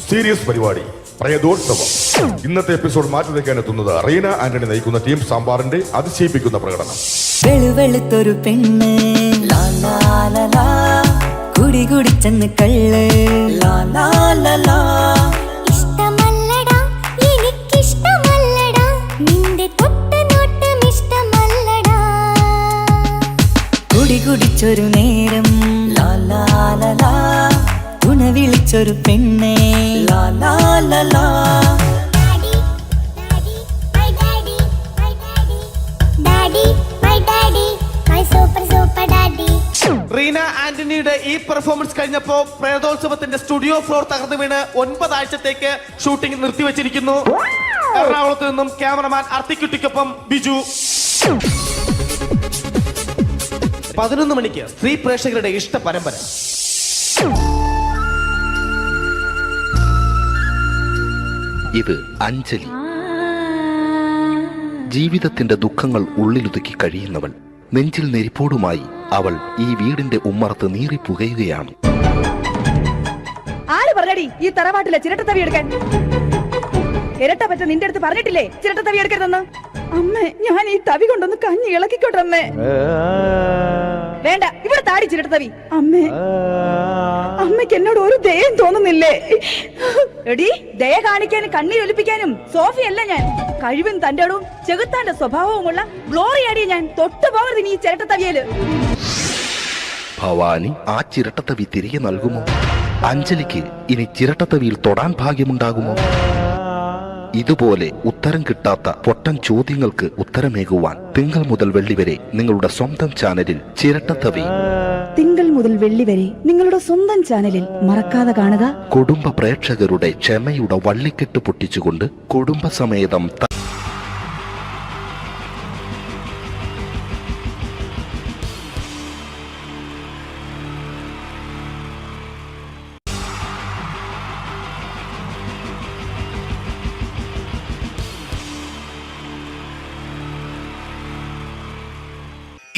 സീരിയസ് പരിപാടി പ്രേതോത്സവം. ഇന്നത്തെ എപ്പിസോഡ് മാറ്റി വയ്ക്കാൻ എത്തുന്നത് റീന ആന്റണി നയിക്കുന്ന ടീം സാമ്പാറിന്റെ അതിശയിപ്പിക്കുന്ന പ്രകടനം. വെളുവെളുത്തൊരു പെണ്ണ് കുടി കുടിച്ചെന്ന് കള്ള്. ഇഷ്ടമല്ലടാ, എനിക്കിഷ്ടമല്ലടാ, നിന്റെ തൊട്ട നോട്ടം ഇഷ്ടമല്ലടാ. കുടി കുടിച്ചൊരു നേരം ഗുണ വിളിച്ചൊരു പെണ്ണെ. റീന ആന്റണിയുടെ ഈ പെർഫോമൻസ് കഴിഞ്ഞപ്പോ പ്രേതോത്സവത്തിന്റെ സ്റ്റുഡിയോ ഫ്ലോർ തകർന്നു വീണ് 9 ആഴ്ചത്തേക്ക് ഷൂട്ടിംഗ് നിർത്തിവെച്ചിരിക്കുന്നു. എറണാകുളത്ത് നിന്നും ക്യാമറമാൻ അർത്തിക്കുട്ടിക്കൊപ്പം ബിജു. 11 മണിക്ക് സ്ത്രീ പ്രേക്ഷകരുടെ ഇഷ്ട പരമ്പര. ഇത് അഞ്ജലി. ജീവിതത്തിന്റെ ദുഃഖങ്ങൾ ഉള്ളിലൊതുക്കി കഴിയുന്നവൾ. നെഞ്ചിൽ നെരിപ്പോടുമായി അവൾ ഈ വീടിന്റെ ഉമ്മറത്ത് നീറി പുകയുകയാണ്. ആര് പറഞ്ഞടി ഈ തറവാട്ടിലെ ചിരട്ടത്തവി എടുക്കാൻ? ഇരട്ട പറ്റ നിന്റെ അടുത്ത് പറഞ്ഞിട്ടില്ലേ ചിരട്ടത്തവി എടുക്കരുതെന്ന്? അമ്മേ, ഞാൻ ഈ തവി കൊണ്ടൊന്ന് കഞ്ഞി ഇളക്കിക്കോട്ടെ അമ്മേ. വേണ്ട, ഇവിടെ താടി ചിരട്ടത്തവി. അമ്മേ, അമ്മയ്ക്ക് എന്നോട് ഒരു ദയം തോന്നുന്നില്ലേ? എടി, ദയ കാണിക്കാനും കണ്ണീരൊലിപ്പിക്കാനും സോഫിയല്ല ഞാൻ. കഴിവും തന്റെടും ചെകുത്താന്റെ സ്വഭാവവുമുള്ള ഗ്ലോറിയാടിയ ഞാൻ. തൊട്ടു പോകരുത് നീ ചിരട്ടത്തവിയല്. ഭവാനി ആ ചിരട്ടത്തവി തിരികെ നൽകുമോ? അഞ്ജലിക്ക് ഇനി ചിരട്ടത്തവിയിൽ തൊടാൻ ഭാഗ്യമുണ്ടാകുമോ? ഇതുപോലെ ഉത്തരം കിട്ടാത്ത പൊട്ടൻ ചോദ്യങ്ങൾക്ക് ഉത്തരമേകുവാൻ തിങ്കൾ മുതൽ വെള്ളി വരെ നിങ്ങളുടെ സ്വന്തം ചാനലിൽ ചിരട്ടത്തവി. തിങ്കൾ മുതൽ വെള്ളി വരെ നിങ്ങളുടെ സ്വന്തം ചാനലിൽ മറക്കാതെ കാണുക. കുടുംബ പ്രേക്ഷകരുടെ ക്ഷമയുടെ വള്ളിക്കെട്ട് പൊട്ടിച്ചുകൊണ്ട് കുടുംബസമേതം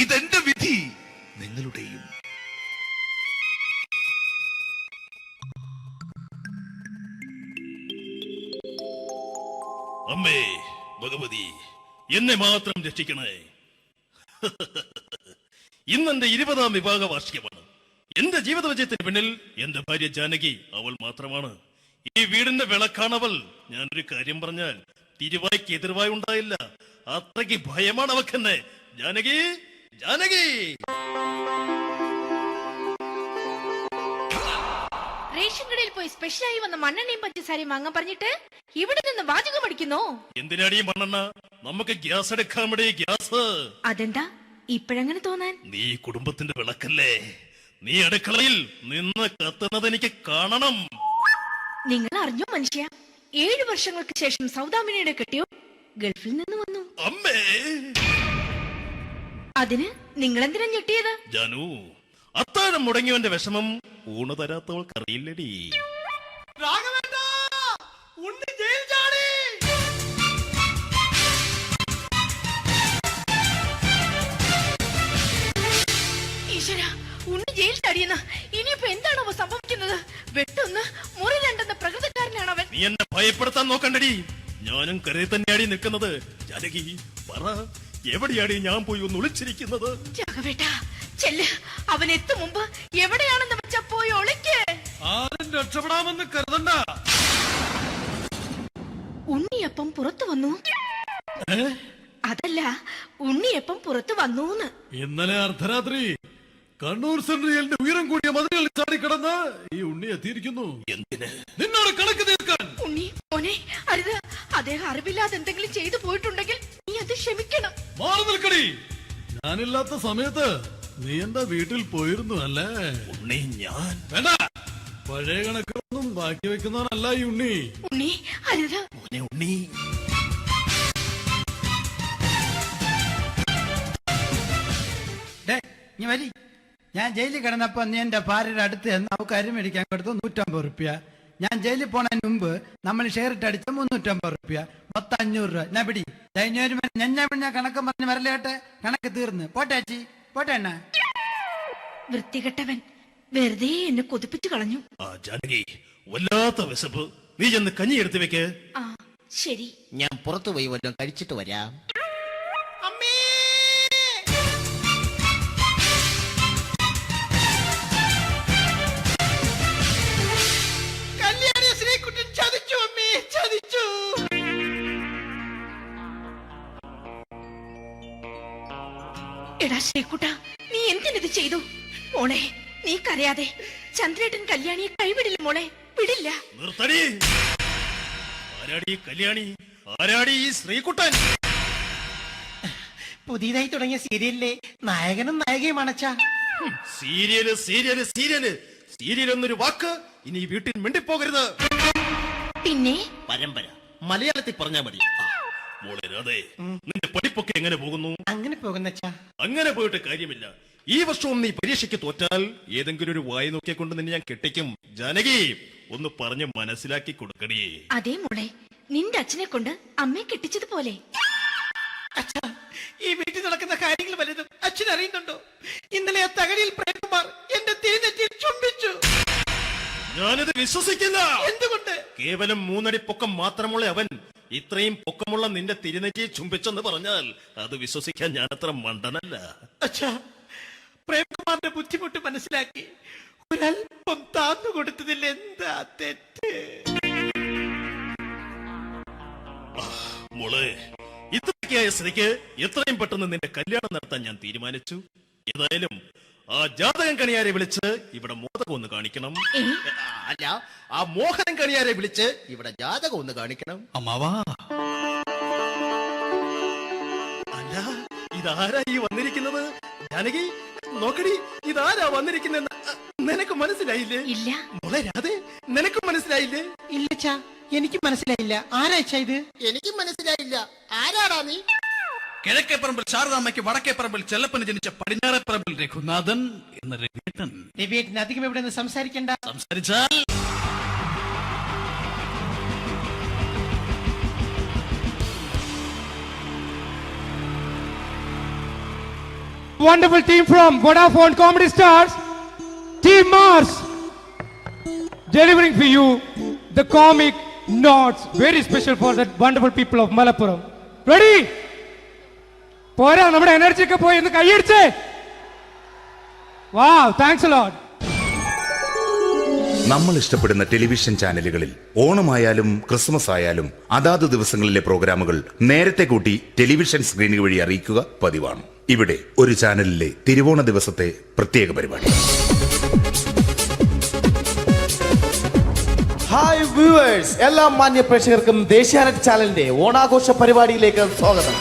ഇതെന്റെ വിധി നിങ്ങളുടെയും. അമ്മേ ഭഗവതി, എന്നെ മാത്രം രക്ഷിക്കണേ. ഇന്നെന്റെ 20ാം വിവാഹ വാർഷികമാണ്. എന്റെ ജീവിത വിജയത്തിന് പിന്നിൽ എന്റെ ഭാര്യ ജാനകി അവൾ മാത്രമാണ്. ഈ വീടിന്റെ വിളക്കാണവൾ. ഞാനൊരു കാര്യം പറഞ്ഞാൽ തിരുവായ്ക്ക് എതിർവായി ഉണ്ടായില്ല. അത്രയ്ക്ക് ഭയമാണ് അവക്കെന്നെ. ജാനകി, ജാനകി. റേഷൻ കടയിൽ പോയി സ്പെഷ്യലായി വന്ന മണ്ണെണ്ണയും പഞ്ചസാരയും വാങ്ങാൻ പറഞ്ഞിട്ട് ഇവിടെ നിന്ന് വാചകം അടിക്കുന്നോ? എന്തിനാടി മണ്ണെണ്ണ? നമുക്ക് ഗ്യാസ് എടുക്കാൻ വേണ്ടി ഗ്യാസ്. അതെന്താ ഇപ്പഴങ്ങനെ തോന്നാൻ? നീ കുടുംബത്തിന്റെ വിളക്കല്ലേ. നീ അടുക്കളയിൽ നിന്ന് കത്തുന്നത് എനിക്ക് കാണണം. നിങ്ങൾ അറിഞ്ഞോ മനുഷ്യ, 7 വർഷങ്ങൾക്ക് ശേഷം സൗദാമിനിയുടെ കെട്ടിയോ ഗൾഫിൽ നിന്ന് വന്നു. അമ്മേ, അതിന് നിങ്ങൾ എന്തിനാ ഞെട്ടിയത്? ജാനു, അത്താഴം മുടങ്ങിയവന്റെ വിഷമം ഊണ് തരാത്തവൾക്ക് അറിയില്ലടി. ഈശ്വര, ഉണ്ണി ജയിൽ ചാടിയെന്ന ഇനിയിപ്പോ എന്താണോ സംഭവിക്കുന്നത്? വെട്ടൊന്ന് മുറി രണ്ടെന്ന പ്രകൃതക്കാരനാണ് അവൻ. നീ എന്നെ ഭയപ്പെടുത്താൻ നോക്കണ്ടടി. ഞാനും കരയിൽ തന്നെയാടി നിൽക്കുന്നത്. ജാനകി പറ, എവിടെയാടി ഞാൻ പോയി ഒന്ന് ഒളിച്ചിരിക്കുന്നത്? രാഘവേട്ടാ, ചെല്ല്. അവൻ എത്തും മുമ്പ് എവിടെയാണെന്ന് വെച്ചാ പോയി ഒളിക്ക്. ആരും രക്ഷപ്പെടാമെന്ന് കരുതണ്ട. ഉണ്ണിയപ്പം പുറത്തു വന്നു. അതല്ല, ഉണ്ണിയപ്പം പുറത്തു വന്നൂന്ന്. ഇന്നലെ അർദ്ധരാത്രി കണ്ണൂർ സെൻട്രലിന്റെ ഉയരം കൂടിയ മതിലുകളിൽ ചാടിക്കിടന്ന് ഈ ഉണ്ണി എത്തിയിരിക്കുന്നു. എന്തിന്? നിന്നോട് കണക്ക് തീർക്കാൻ. ഉണ്ണി മോനെ, അരുത്. അദ്ദേഹം അറിവില്ലാതെ എന്തെങ്കിലും ചെയ്തു പോയിട്ടുണ്ടെങ്കിൽ നീ അത് ക്ഷമിക്കണം. മാറി നിൽക്കടി. ഞാനില്ലാത്ത സമയത്ത് നീ എന്റെ വീട്ടിൽ പോയിരുന്നു അല്ലേ? ഉണ്ണി, ഞാൻ വേണ്ട. പഴയ കണക്കൊന്നും ബാക്കി വെക്കുന്നവനല്ല ഈ ഉണ്ണി. ഉണ്ണി അരുത്. മോനെ ഉണ്ണി. നീ വരി. ഞാൻ ജയിലിൽ കിടന്നപ്പോ നീ എന്റെ ഭാര്യയുടെ അടുത്ത് നമുക്ക് അരി മേടിക്കാൻ കൊടുത്തു 150 റുപ്യ. ഞാൻ ജയിലിൽ പോണതിന് മുമ്പ് നമ്മൾ ഷെയർ ഇട്ട് അടിച്ച 350 റുപ്യ, മൊത്തം 500 രൂപ. ഞാൻ പിടി. ഞാൻ കണക്കം പറഞ്ഞ് വരലേട്ടെ. കണക്ക് തീർന്ന്. പോട്ടെ അച്ചി, പോട്ടെ അണ്ണ. വൃത്തികെട്ടവൻ വെറുതെ എന്നെ കൊതിപ്പിച്ചു കളഞ്ഞു. ആ ജാനകി, വല്ലാത്ത വിശപ്പ്. നീ ചെന്ന് കഞ്ഞി എടുത്തു വെക്ക്. ആ ശരി. ഞാൻ പുറത്തു പോയി വല്ലതും കഴിച്ചിട്ട് വരാം. എടാ ശ്രീകുട്ടാ, നീ എന്തിനിത് ചെയ്തു? മോളെ, നീ കരയാതെ. ചന്ദ്രേട്ടൻ കല്യാണിയെ കൈവിടില്ല മോളെ, വിടില്ല. നിർത്തടി. ആരാടി കല്യാണി? ആരാടി ഈ ശ്രീകുട്ടൻ? പുതിയതായി തുടങ്ങിയ സീരിയലിലെ നായകനും നായികയും അണച്ചാ. സീരിയല് സീരിയല് സീരിയല് സീരിയൽ എന്നൊരു വാക്ക് ഇനി ഈ വീട്ടിൽ മിണ്ടിപ്പോകരുത്. പിന്നെ പരമ്പര മലയാളത്തിൽ പറഞ്ഞാ മതി. മോളെ രാധേ, നിന്റെ പഠിപ്പൊക്കെ എങ്ങനെ പോകുന്നു? അങ്ങനെ പോകുന്നച്ചാ. അങ്ങനെ പോയിട്ട് കാര്യമില്ല. ഈ വർഷവും നീ പരീക്ഷയ്ക്ക് തോറ്റാൽ ഏതെങ്കിലും ഒരു വായി നോക്കിയെ കൊണ്ട് നിന്നെ ഞാൻ കെട്ടിക്കും. ജാനകി, ഒന്ന് പറഞ്ഞ് മനസ്സിലാക്കി കൊടുക്കണേ. അതേ മോളെ, നിന്റെ അച്ഛനെ കൊണ്ട് അമ്മയെ കെട്ടിച്ചതുപോലെ. അച്ഛാ, ഈ വീട്ടിൽ നടക്കുന്ന കാര്യങ്ങൾ വലുതും അച്ഛൻ അറിയുന്നുണ്ടോ? ഇന്നലെ ആ തകഴിയിൽ പ്രേംകുമാർ എന്റെ തിരുനെറ്റിയിൽ ചുംബിച്ചു. ഞാനിത് വിശ്വസിക്കില്ല. എന്തുകൊണ്ട്? കേവലം 3 അടി പൊക്കം മാത്രമുള്ള അവൻ ഇത്രയും പൊക്കമുള്ള നിന്റെ തിരുനെറ്റിയെ ചുംബിച്ചെന്ന് പറഞ്ഞാൽ അത് വിശ്വസിക്കാൻ ഞാൻ അത്ര മണ്ടനല്ല. അച്ഛാ, പ്രേംകുമാറിന്റെ ബുദ്ധിമുട്ട് മനസ്സിലാക്കി ഒരല്പം താന്നു കൊടുത്തതിൽ എന്താ തെറ്റ്? മോളെ, ഇത്രയ്ക്കായ സ്ഥിതിക്ക് എത്രയും പെട്ടെന്ന് നിന്റെ കല്യാണം നടത്താൻ ഞാൻ തീരുമാനിച്ചു. ഏതായാലും ആ ജാതകം കണിയാരെ വിളിച്ച് ഇവിടെ മോദകം ഒന്ന് കാണിക്കണം. അല്ല, ആ മോഹനം കണിയാരെ വിളിച്ച് ഇവിടെ ജാതകം ഒന്ന് കാണിക്കണം. അമ്മാവാ, അല്ല, ഇതാരാ ഈ വന്നിരിക്കുന്നത്? ജാനകി നോക്കടി, ഇതാരാ വന്നിരിക്കുന്നെന്ന് നിനക്ക് മനസ്സിലായില്ലേ? ഇല്ല. മോളെ രാധേ, നിനക്ക് മനസ്സിലായില്ലേ? ഇല്ലച്ചാ, എനിക്ക് മനസ്സിലായില്ല. ആരാച്ചാ ഇത്? എനിക്കും മനസ്സിലായില്ല. ആരാടാ നീ? കിഴക്കേപ്പറമ്പിൽ ശാരദാമ്മയ്ക്ക് വടക്കേപ്പറമ്പിൽ ചെല്ലപ്പന് ജനിച്ച പടിഞ്ഞാറേപ്പറമ്പിൽ രഘുനാഥൻ എന്ന രവിയേട്ടൻ. രവിയേട്ടൻ അധികം ഇവിടെ നിന്ന് സംസാരിക്കണ്ട. സംസാരിച്ചാൽ wonderful team from Vodafone Comedy Stars, Team Mars, delivering for you the comic notes, very special for the wonderful people of Malappuram. Ready? പോരാ, നമ്മുടെ എനർജി ഒക്കെ പോയി ഒന്ന് കൈയടിച്ചേ. Wow, thanks a lot. നമ്മൾ ഇഷ്ടപ്പെടുന്ന ടെലിവിഷൻ ചാനലുകളിൽ ഓണമായാലും ക്രിസ്മസ് ആയാലും അതാത് ദിവസങ്ങളിലെ പ്രോഗ്രാമുകൾ നേരത്തെ കൂട്ടി ടെലിവിഷൻ സ്ക്രീനുകൾ വഴി അറിയിക്കുക പതിവാണ്. ഇവിടെ ഒരു ചാനലിലെ തിരുവോണ ദിവസത്തെ പ്രത്യേക പരിപാടി. ഹായ് വ്യൂവേഴ്സ്, എല്ലാ മാന്യ പ്രേക്ഷകർക്കും ദേശീയാനെറ്റ് ചാനലിന്റെ ഓണാഘോഷ പരിപാടിയിലേക്ക് സ്വാഗതം.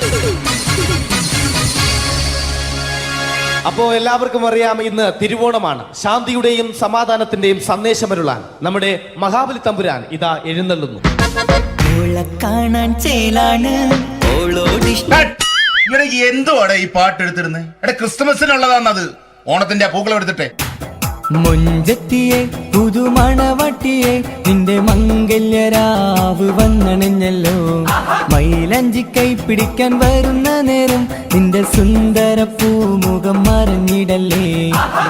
അപ്പോ എല്ലാവർക്കും അറിയാം, ഇന്ന് തിരുവോണമാണ്. ശാന്തിയുടെയും സമാധാനത്തിന്റെയും സന്ദേശമരുളാൻ നമ്മുടെ മഹാബലി തമ്പുരാൻ ഇതാ എഴുന്നള്ളുന്നു. കാണാൻ ചേലാണ് എന്തുവാടെ ഈ പാട്ട് എടുത്തിരുന്നത്? ക്രിസ്മസിനുള്ളതാണത്. ഓണത്തിന്റെ പൂക്കളം എടുത്തിട്ടെ. മുഞ്ചത്തിയെ പുതുമണവട്ടിയെ നിന്റെ മംഗല്യരാവ് വന്നണിഞ്ഞല്ലോ. മൈലഞ്ചി കൈ പിടിക്കാൻ വരുന്ന നേരം നിന്റെ സുന്ദര പൂമുഖം മറിഞ്ഞിടല്ലേ.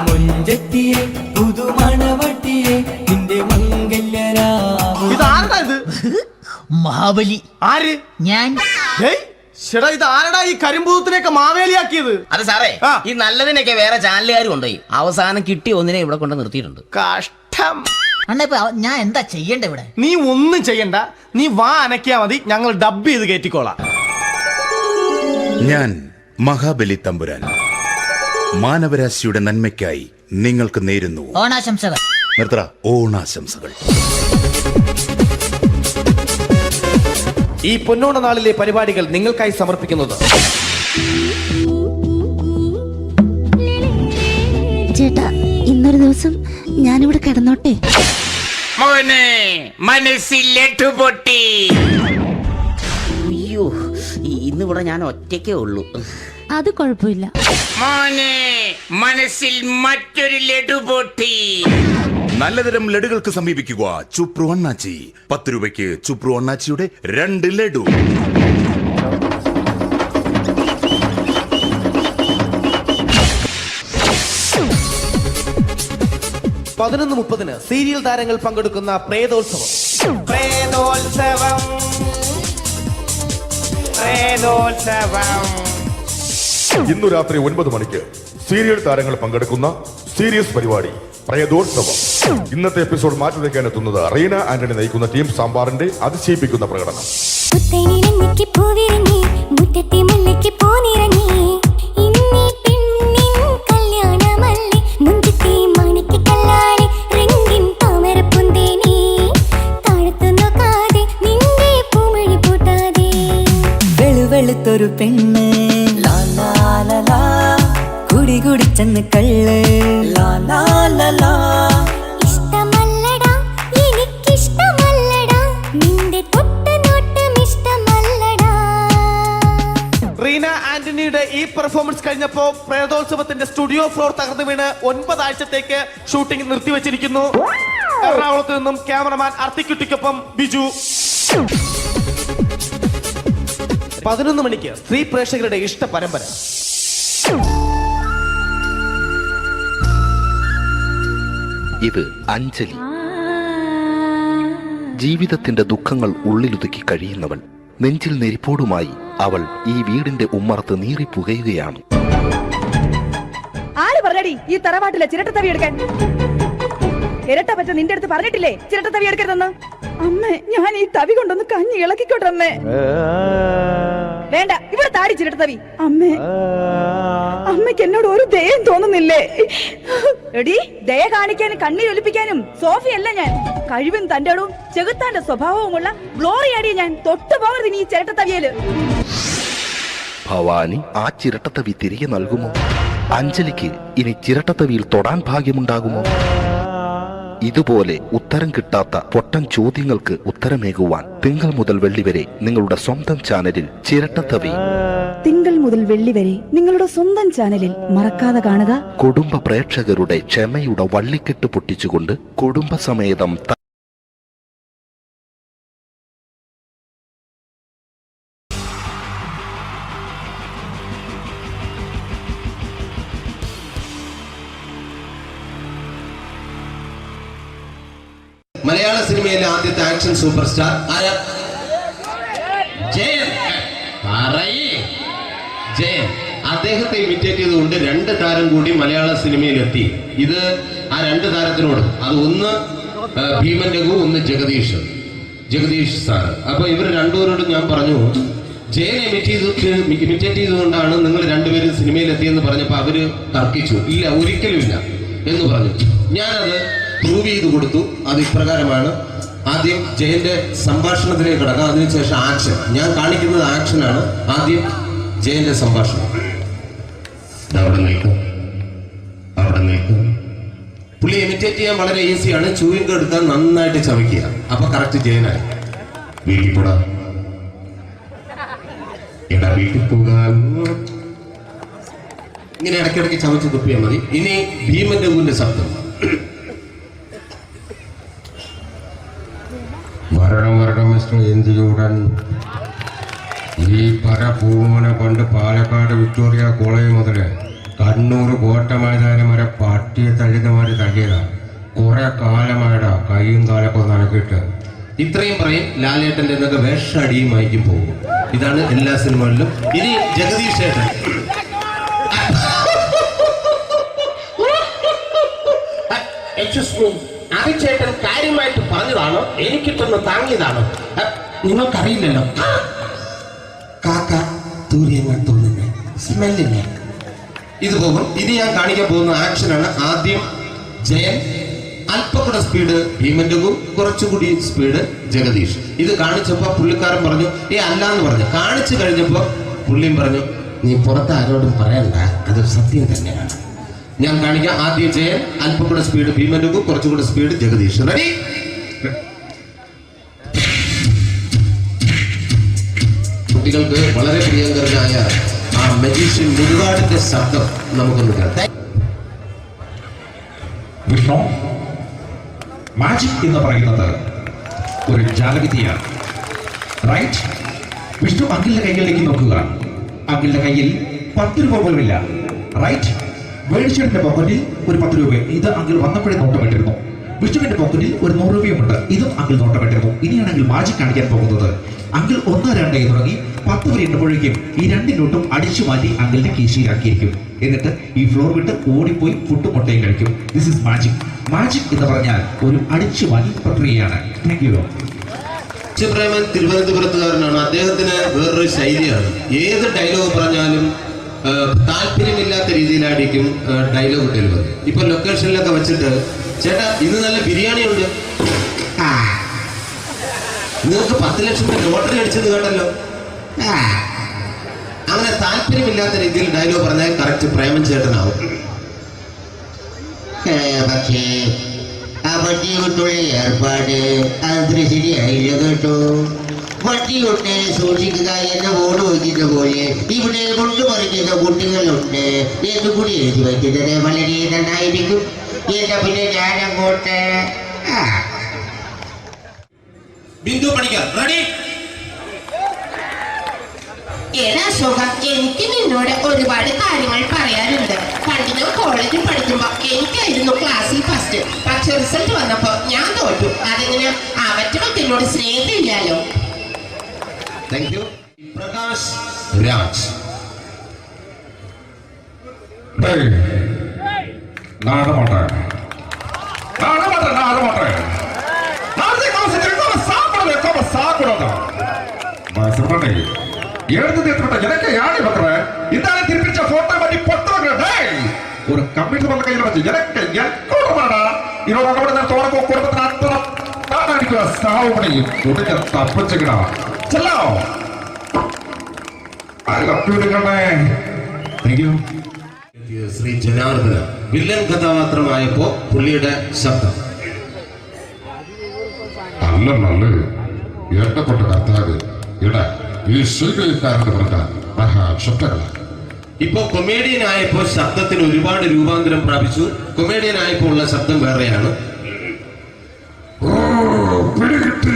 മുഞ്ചത്തിയെ പുതുമണവട്ടിയെ നിന്റെ മംഗല്യരാവ്. ഇതാരടാ ഇത്? മഹാബലി. ആര്? ഞാൻ. ചേട്ടാ, ഇത് ആരടാ ഈ കരിമ്പൂത്തിനെയൊക്കെ മാവേലിയാക്കിയത്? അത് സാറേ, ഈ നല്ലതിനൊക്കെ വേറെ ചാനലുകാർ കൊണ്ടുപോയി അവസാനം കിട്ടി ഒന്നിനെ ഇവിടെ കൊണ്ട് നിർത്തിയിട്ടുണ്ട്. കഷ്ടം. അണ്ണാ ഞാൻ എന്താ ചെയ്യണ്ട ഇവിടെ? നീ ഒന്നും ചെയ്യണ്ട, നീ വാ അനക്കിയാ മതി, ഞങ്ങൾ ഡബ് ചെയ്ത് കയറ്റിക്കോളാം. ഞാൻ മഹാബലി തമ്പുരാൻ മാനവരാശിയുടെ നന്മയ്ക്കായി നിങ്ങൾക്ക് നേരുന്നു ഓണാശംസകൾ. നിർത്തറ. ഓണാശംസകൾ. ഈ പൊന്നോണ നാളിലെ പരിപാടികൾ നിങ്ങൾക്കായി സമർപ്പിക്കുന്നത് ചേട്ടാ, ഇന്നൊരു ദിവസം ഞാനിവിടെ കിടന്നോട്ടെ. മനസ്സിലെട്ടുപൊട്ടി. അയ്യോ, ഇന്നിവിടെ ഞാൻ ഒറ്റയ്ക്കേ ഉള്ളൂ. അത് കുഴപ്പമില്ല. മോനെ, മനസ്സിൽ മറ്റൊരു ലഡു പൊട്ടി. നല്ലതരം ലഡുകൾക്ക് സമീപിക്കുക ചുപ്രു അണ്ണാച്ചി. 10 രൂപയ്ക്ക് ചുപ്രു അണ്ണാച്ചിയുടെ 2 ലഡു. (11:30) സീരിയൽ താരങ്ങൾ പങ്കെടുക്കുന്ന പ്രേതോത്സവം. ഇന്നു രാത്രി 9 മണിക്ക് സീരിയൽ താരങ്ങൾ പങ്കെടുക്കുന്ന സീരിയസ് പരിപാടി പ്രേതോത്സവം. ഇന്നത്തെ എപ്പിസോഡ് മാറ്റി വയ്ക്കാൻ എത്തുന്നത് റീന ആന്റണി നയിക്കുന്ന ടീം സാമ്പാറിന്റെ അതിശയിപ്പിക്കുന്ന പ്രകടനം. വെളുത്തൊരു പെണ്ണ് കുടി കുടിച്ചെന്ന് കള്ള്. ഇഷ്ടമല്ലടാ, എനിക്കിഷ്ടമല്ലടാ, നിന്റെ തൊട്ടുനോട്ടം ഇഷ്ടമല്ലടാ. റീന ആന്റണിയുടെ ഈ പെർഫോമൻസ് കഴിഞ്ഞപ്പോ പ്രേതോത്സവത്തിന്റെ സ്റ്റുഡിയോ ഫ്ലോർ തകർന്നു വീണ് 9 ആഴ്ചത്തേക്ക് ഷൂട്ടിംഗ് നിർത്തിവെച്ചിരിക്കുന്നു. എറണാകുളത്ത് നിന്നും ക്യാമറമാൻ അർത്തിക്കുട്ടിക്കൊപ്പം ബിജു. 11 മണിക്ക് സ്ത്രീ പ്രേക്ഷകരുടെ ഇഷ്ട പരമ്പര. ഇത് അഞ്ജലി. ജീവിതത്തിന്റെ ദുഃഖങ്ങൾ ഉള്ളിലുതുക്കി കഴിയുന്നവൾ. നെഞ്ചിൽ നെരിപ്പോടുമായി അവൾ ഈ വീടിന്റെ ഉമ്മറത്ത് നീറിപ്പുകയുകയാണ്. ആര് പറഞ്ഞടി ഈ തറവാട്ടിലെ ചിരട്ടത്തവി എടുക്കാൻ? ഇരട്ട പറ്റ നിന്റെ അടുത്ത് പറഞ്ഞിട്ടില്ലേ ചിരട്ടത്തവി എടുക്കരുതെന്ന്? അമ്മേ, ഞാൻ ഈ തവി കൊണ്ടൊന്ന് കഞ്ഞി ഇളക്കിക്കോട്ടെ അമ്മേ. വേണ്ട, ഇവിടെ താടി ചിരട്ടത്തവി. അമ്മേ, അമ്മയ്ക്ക് എന്നോട് ഒരു ദയം തോന്നുന്നില്ലേ? എടി, ദയ കാണിക്കാനും കണ്ണീരൊലിപ്പിക്കാനും സോഫിയല്ല ഞാൻ. കഴിവും തന്റെ ഇടവും ചെകുത്താന്റെ സ്വഭാവവുമുള്ള ഗ്ലോറിയാടിയ ഞാൻ. തൊട്ടുപോകരുത് നീ ഈ ചിരട്ടത്തവിയല്. ഭവാനി ആ ചിരട്ടത്തവി തിരികെ നൽകുമോ? അഞ്ജലിക്ക് ഇനി ചിരട്ടത്തവിയിൽ തൊടാൻ ഭാഗ്യമുണ്ടാകുമോ? ഇതുപോലെ ഉത്തരം കിട്ടാത്ത പൊട്ടൻ ചോദ്യങ്ങൾക്ക് ഉത്തരമേകുവാൻ തിങ്കൾ മുതൽ വെള്ളി വരെ നിങ്ങളുടെ സ്വന്തം ചാനലിൽ ചിരട്ടത്തവി. തിങ്കൾ മുതൽ വെള്ളി വരെ നിങ്ങളുടെ സ്വന്തം ചാനലിൽ മറക്കാതെ കാണുക. കുടുംബ പ്രേക്ഷകരുടെ ക്ഷമയുടെ വള്ളിക്കെട്ട് പൊട്ടിച്ചുകൊണ്ട് കുടുംബസമേതം മലയാള സിനിമയിലെ ആദ്യത്തെ ആക്ഷൻ സൂപ്പർ സ്റ്റാർ ആരാ? ജയൻ. ജയൻ. അദ്ദേഹത്തെ ഇമിറ്റേറ്റ് ചെയ്തുകൊണ്ട് 2 താരം കൂടി മലയാള സിനിമയിലെത്തി. ഇത് ആ 2 താരത്തിനോട്, അത് ഒന്ന് ഭീമൻ രഘു, ഒന്ന് ജഗദീഷ് സാർ. അപ്പൊ ഇവർ രണ്ടുപേരോടും ഞാൻ പറഞ്ഞു, ജയനെ ഇമിറ്റേറ്റ് ചെയ്തുകൊണ്ടാണ് നിങ്ങൾ രണ്ടുപേരും സിനിമയിലെത്തിയെന്ന് പറഞ്ഞപ്പോൾ അവര് തർക്കിച്ചു. ഇല്ല, ഒരിക്കലും ഇല്ല എന്ന് പറഞ്ഞു. ഞാനത് പ്രൂവ് ചെയ്ത് കൊടുത്തു. അത് ഇപ്രകാരമാണ്. ആദ്യം ജയന്റെ സംഭാഷണത്തിലേക്ക് കിടക്കാം, അതിനുശേഷം ആക്ഷൻ. ഞാൻ കാണിക്കുന്നത് ആക്ഷനാണ്. ആദ്യം ജയന്റെ സംഭാഷണം. അവിടെ നിൽക്കും. പുള്ളി ഇമിറ്റേറ്റ് ചെയ്യാൻ വളരെ ഈസിയാണ്. ചൂയിങ് എടുക്കാൻ നന്നായിട്ട് ചവയ്ക്കുക. അപ്പൊ കറക്റ്റ് ജയനായി. വീട്ടിൽ പോടാ, എടാ വീട്ടിൽ പോകാൻ. ഇങ്ങനെ ഇടയ്ക്കിടയ്ക്ക് ചവച്ച് തുപ്പിയാൽ മതി. ഇനി ഭീമൻ രഘുവിന്റെ ശബ്ദം. വരണം മിസ്റ്റർ എന്ത് ചൂടൻ. ഈ പൂമനെ പണ്ട് പാലക്കാട് വിക്ടോറിയ കോളേജ് മുതല് കണ്ണൂർ കോട്ട മൈതാനം വരെ പട്ടിയെ തള്ളിതമാര് തള്ളിയതാ. കുറെ കാലമായടാ കൈയും കാലൊക്കെ നനക്കിട്ട്. ഇത്രയും പറയും. ലാലേട്ടന്റെ എന്നൊക്കെ വേഷടിയുമായിരിക്കും പോകും. ഇതാണ് എല്ലാ സിനിമകളിലും. ഇനി ജഗദീഷ് ചേട്ടൻ. ചേട്ടൻ കാര്യമായിട്ട് പറഞ്ഞതാണോ എനിക്കിട്ടൊന്ന് താങ്ങിയതാണോ? നിങ്ങൾക്കറിയില്ലല്ലോ. കാക്ക തൂരിയങ്ങൾ തോന്നുന്നേ, സ്മെല്ലില്ലേ? ഇത് പോകും. ഇനി ഞാൻ കാണിക്കാൻ പോകുന്ന ആക്ഷനാണ്. ആദ്യം ജയൻ, അല്പം കൂടെ സ്പീഡ് ഭീമൻ രഘു, കുറച്ചുകൂടി സ്പീഡ് ജഗദീഷ്. ഇത് കാണിച്ചപ്പോ പുള്ളിക്കാരൻ പറഞ്ഞു അല്ലാന്ന് പറഞ്ഞു. കാണിച്ചു കഴിഞ്ഞപ്പോ പുള്ളിയും പറഞ്ഞു നീ പുറത്ത് ആരോടും പറയണ്ട, അത് സത്യം തന്നെയാണ്. ഞാൻ കാണിക്കാം. ആദ്യം ജയൻ, അല്പം കൂടെ സ്പീഡ് ഭീമൻ രഘു, കുറച്ചുകൂടെ സ്പീഡ് ജഗദീഷ്. റെഡി? കുട്ടികൾക്ക് വളരെ പ്രിയങ്കരനായ ആ മജീഷ്യൻ മുരുകാടിന്റെ ശബ്ദം നമുക്കൊന്ന് കേൾക്കാം. വിഷ്ണു, മാജിക് എന്ന് പറയുന്നത് ഒരു ജാലവിദ്യയാണ്. റൈറ്റ്? വിഷ്ണു അങ്കിളിന്റെ കൈകളിലേക്ക് നോക്കുക. അങ്കിളിന്റെ കയ്യിൽ 10 രൂപ പോലുമില്ല. റൈറ്റ്? വേണിച്ചേട്ടന്റെ പോക്കറ്റിൽ ഒരു 10 രൂപ. ഇത് അങ്കിൾ വന്നപ്പോഴേ നോട്ടമിട്ടിരുന്നു. വിഷ്ണുവിന്റെ പോക്കറ്റിൽ ഒരു 100 രൂപയുമുണ്ട്. ഇതും അങ്കിൾ നോട്ടമിട്ടിരുന്നു. ഇനിയാണെങ്കിൽ മാജിക് കാണിക്കാൻ പോകുന്നത്. അങ്കിൾ 1, 2 തുടങ്ങി 10 വരെ എണ്ണപ്പോഴേക്കും ഈ 2 നോട്ടും അടിച്ചു മാറ്റി അങ്കിളിന്റെ കീശയിലാക്കിയിരിക്കും. എന്നിട്ട് ഈ ഫ്ലോർ വിട്ട് ഓടിപ്പോയി പുട്ടും മുട്ടയും കഴിക്കും. This is magic. മാജിക് എന്ന് പറഞ്ഞാൽ ഒരു അടിച്ചു മാറ്റി പ്രക്രിയയാണ്. Thank you. പ്രേമൻ തിരുവനന്തപുരത്തുകാരനാണ്. അദ്ദേഹത്തിന് വേറൊരു ശൈലിയാണ്. ഏത് ഡയലോഗ് പറഞ്ഞാലും താല്പര്യമില്ലാത്ത രീതിയിലായിരിക്കും ഡയലോഗ് ഡെലിവറി. ഇപ്പൊ ലൊക്കേഷനിലൊക്കെ വെച്ചിട്ട് ചേട്ടാ ഇന്ന് നല്ല ബിരിയാണി ഉണ്ട്, നിങ്ങൾക്ക് 10 ലക്ഷം ലോട്ടറി അടിച്ചെന്ന് കേട്ടല്ലോ. അങ്ങനെ താല്പര്യമില്ലാത്ത രീതിയിൽ ഡയലോഗ് പറഞ്ഞാൽ കറക്റ്റ് പ്രേമൻ ചേട്ടനാവും. പക്ഷേ ആ വട്ടിയുള്ള ഏർപ്പാട് അത്ര ശരിയായില്ല കേട്ടോ. വട്ടിയുണ്ട്, സൂക്ഷിക്കുക എന്ന് ബോർഡ് വയ്ക്കുന്ന പോലെ ഇവിടെ കൊണ്ടുപറിക്കുന്ന കുട്ടികളുണ്ട് എന്ന് കൂടി എഴുതി വയ്ക്കുന്നത് വളരെ നന്നായിരിക്കും. എന്നാ പിന്നെ ഞാനങ്ങോട്ട് ബിന്ദു പണിക്കർ. റെഡി? എടാ അശോക, എനിക്ക് നിന്നോട് ഒരുപാട് കാര്യങ്ങൾ പറയാനുണ്ട്. പണ്ട് ഞാൻ കോളേജിൽ പഠിക്കുമ്പോ എനിക്കായിരുന്നു ക്ലാസ്സിൽ ഫസ്റ്റ്. പക്ഷെ റിസൾട്ട് വന്നപ്പോ ഞാൻ തോറ്റു. അതെങ്ങനെ അവറ്റൊക്കെ എന്നോട് സ്നേഹമില്ലല്ലോ. Thank you. പ്രകാശ് രാജ്. எனக்கு யாரு பண்ற இந்த திருப்பிச்ச போட்டோ பண்ணி பொட்டோங்க. ஒரு கம்ப்யூட்டர் பண்ண கையில வச்சு எனக்கு எக்கோட மாடா இன்னொரு கூட நான் தோறக்கு குடும்பத்துல அத்தனை நான் அடிக்கிற சாவு பண்ணி உடனே தப்பிச்சுக்கடா. செல்லோ I love you കണ്ണേ. Thank you. Sree Janardhana villain കഥാപാത്രമായപ്പോ പുള്ളിയുടെ ശബ്ദം. നല്ല നല്ല ഏട്ടപ്പെട്ട കർത്താവ് ഇട ഈ സ്വീകരിക്കാരുടെ പ്രകാരം മഹാശബ്ദങ്ങളാണ്. ഇപ്പൊ കൊമേഡിയൻ ആയപ്പോ ശബ്ദത്തിന് ഒരുപാട് രൂപാന്തരം പ്രാപിച്ചു. കൊമേഡിയൻ ആയപ്പോ ഉള്ള ശബ്ദം വേറെയാണ്. പിടികിട്ടി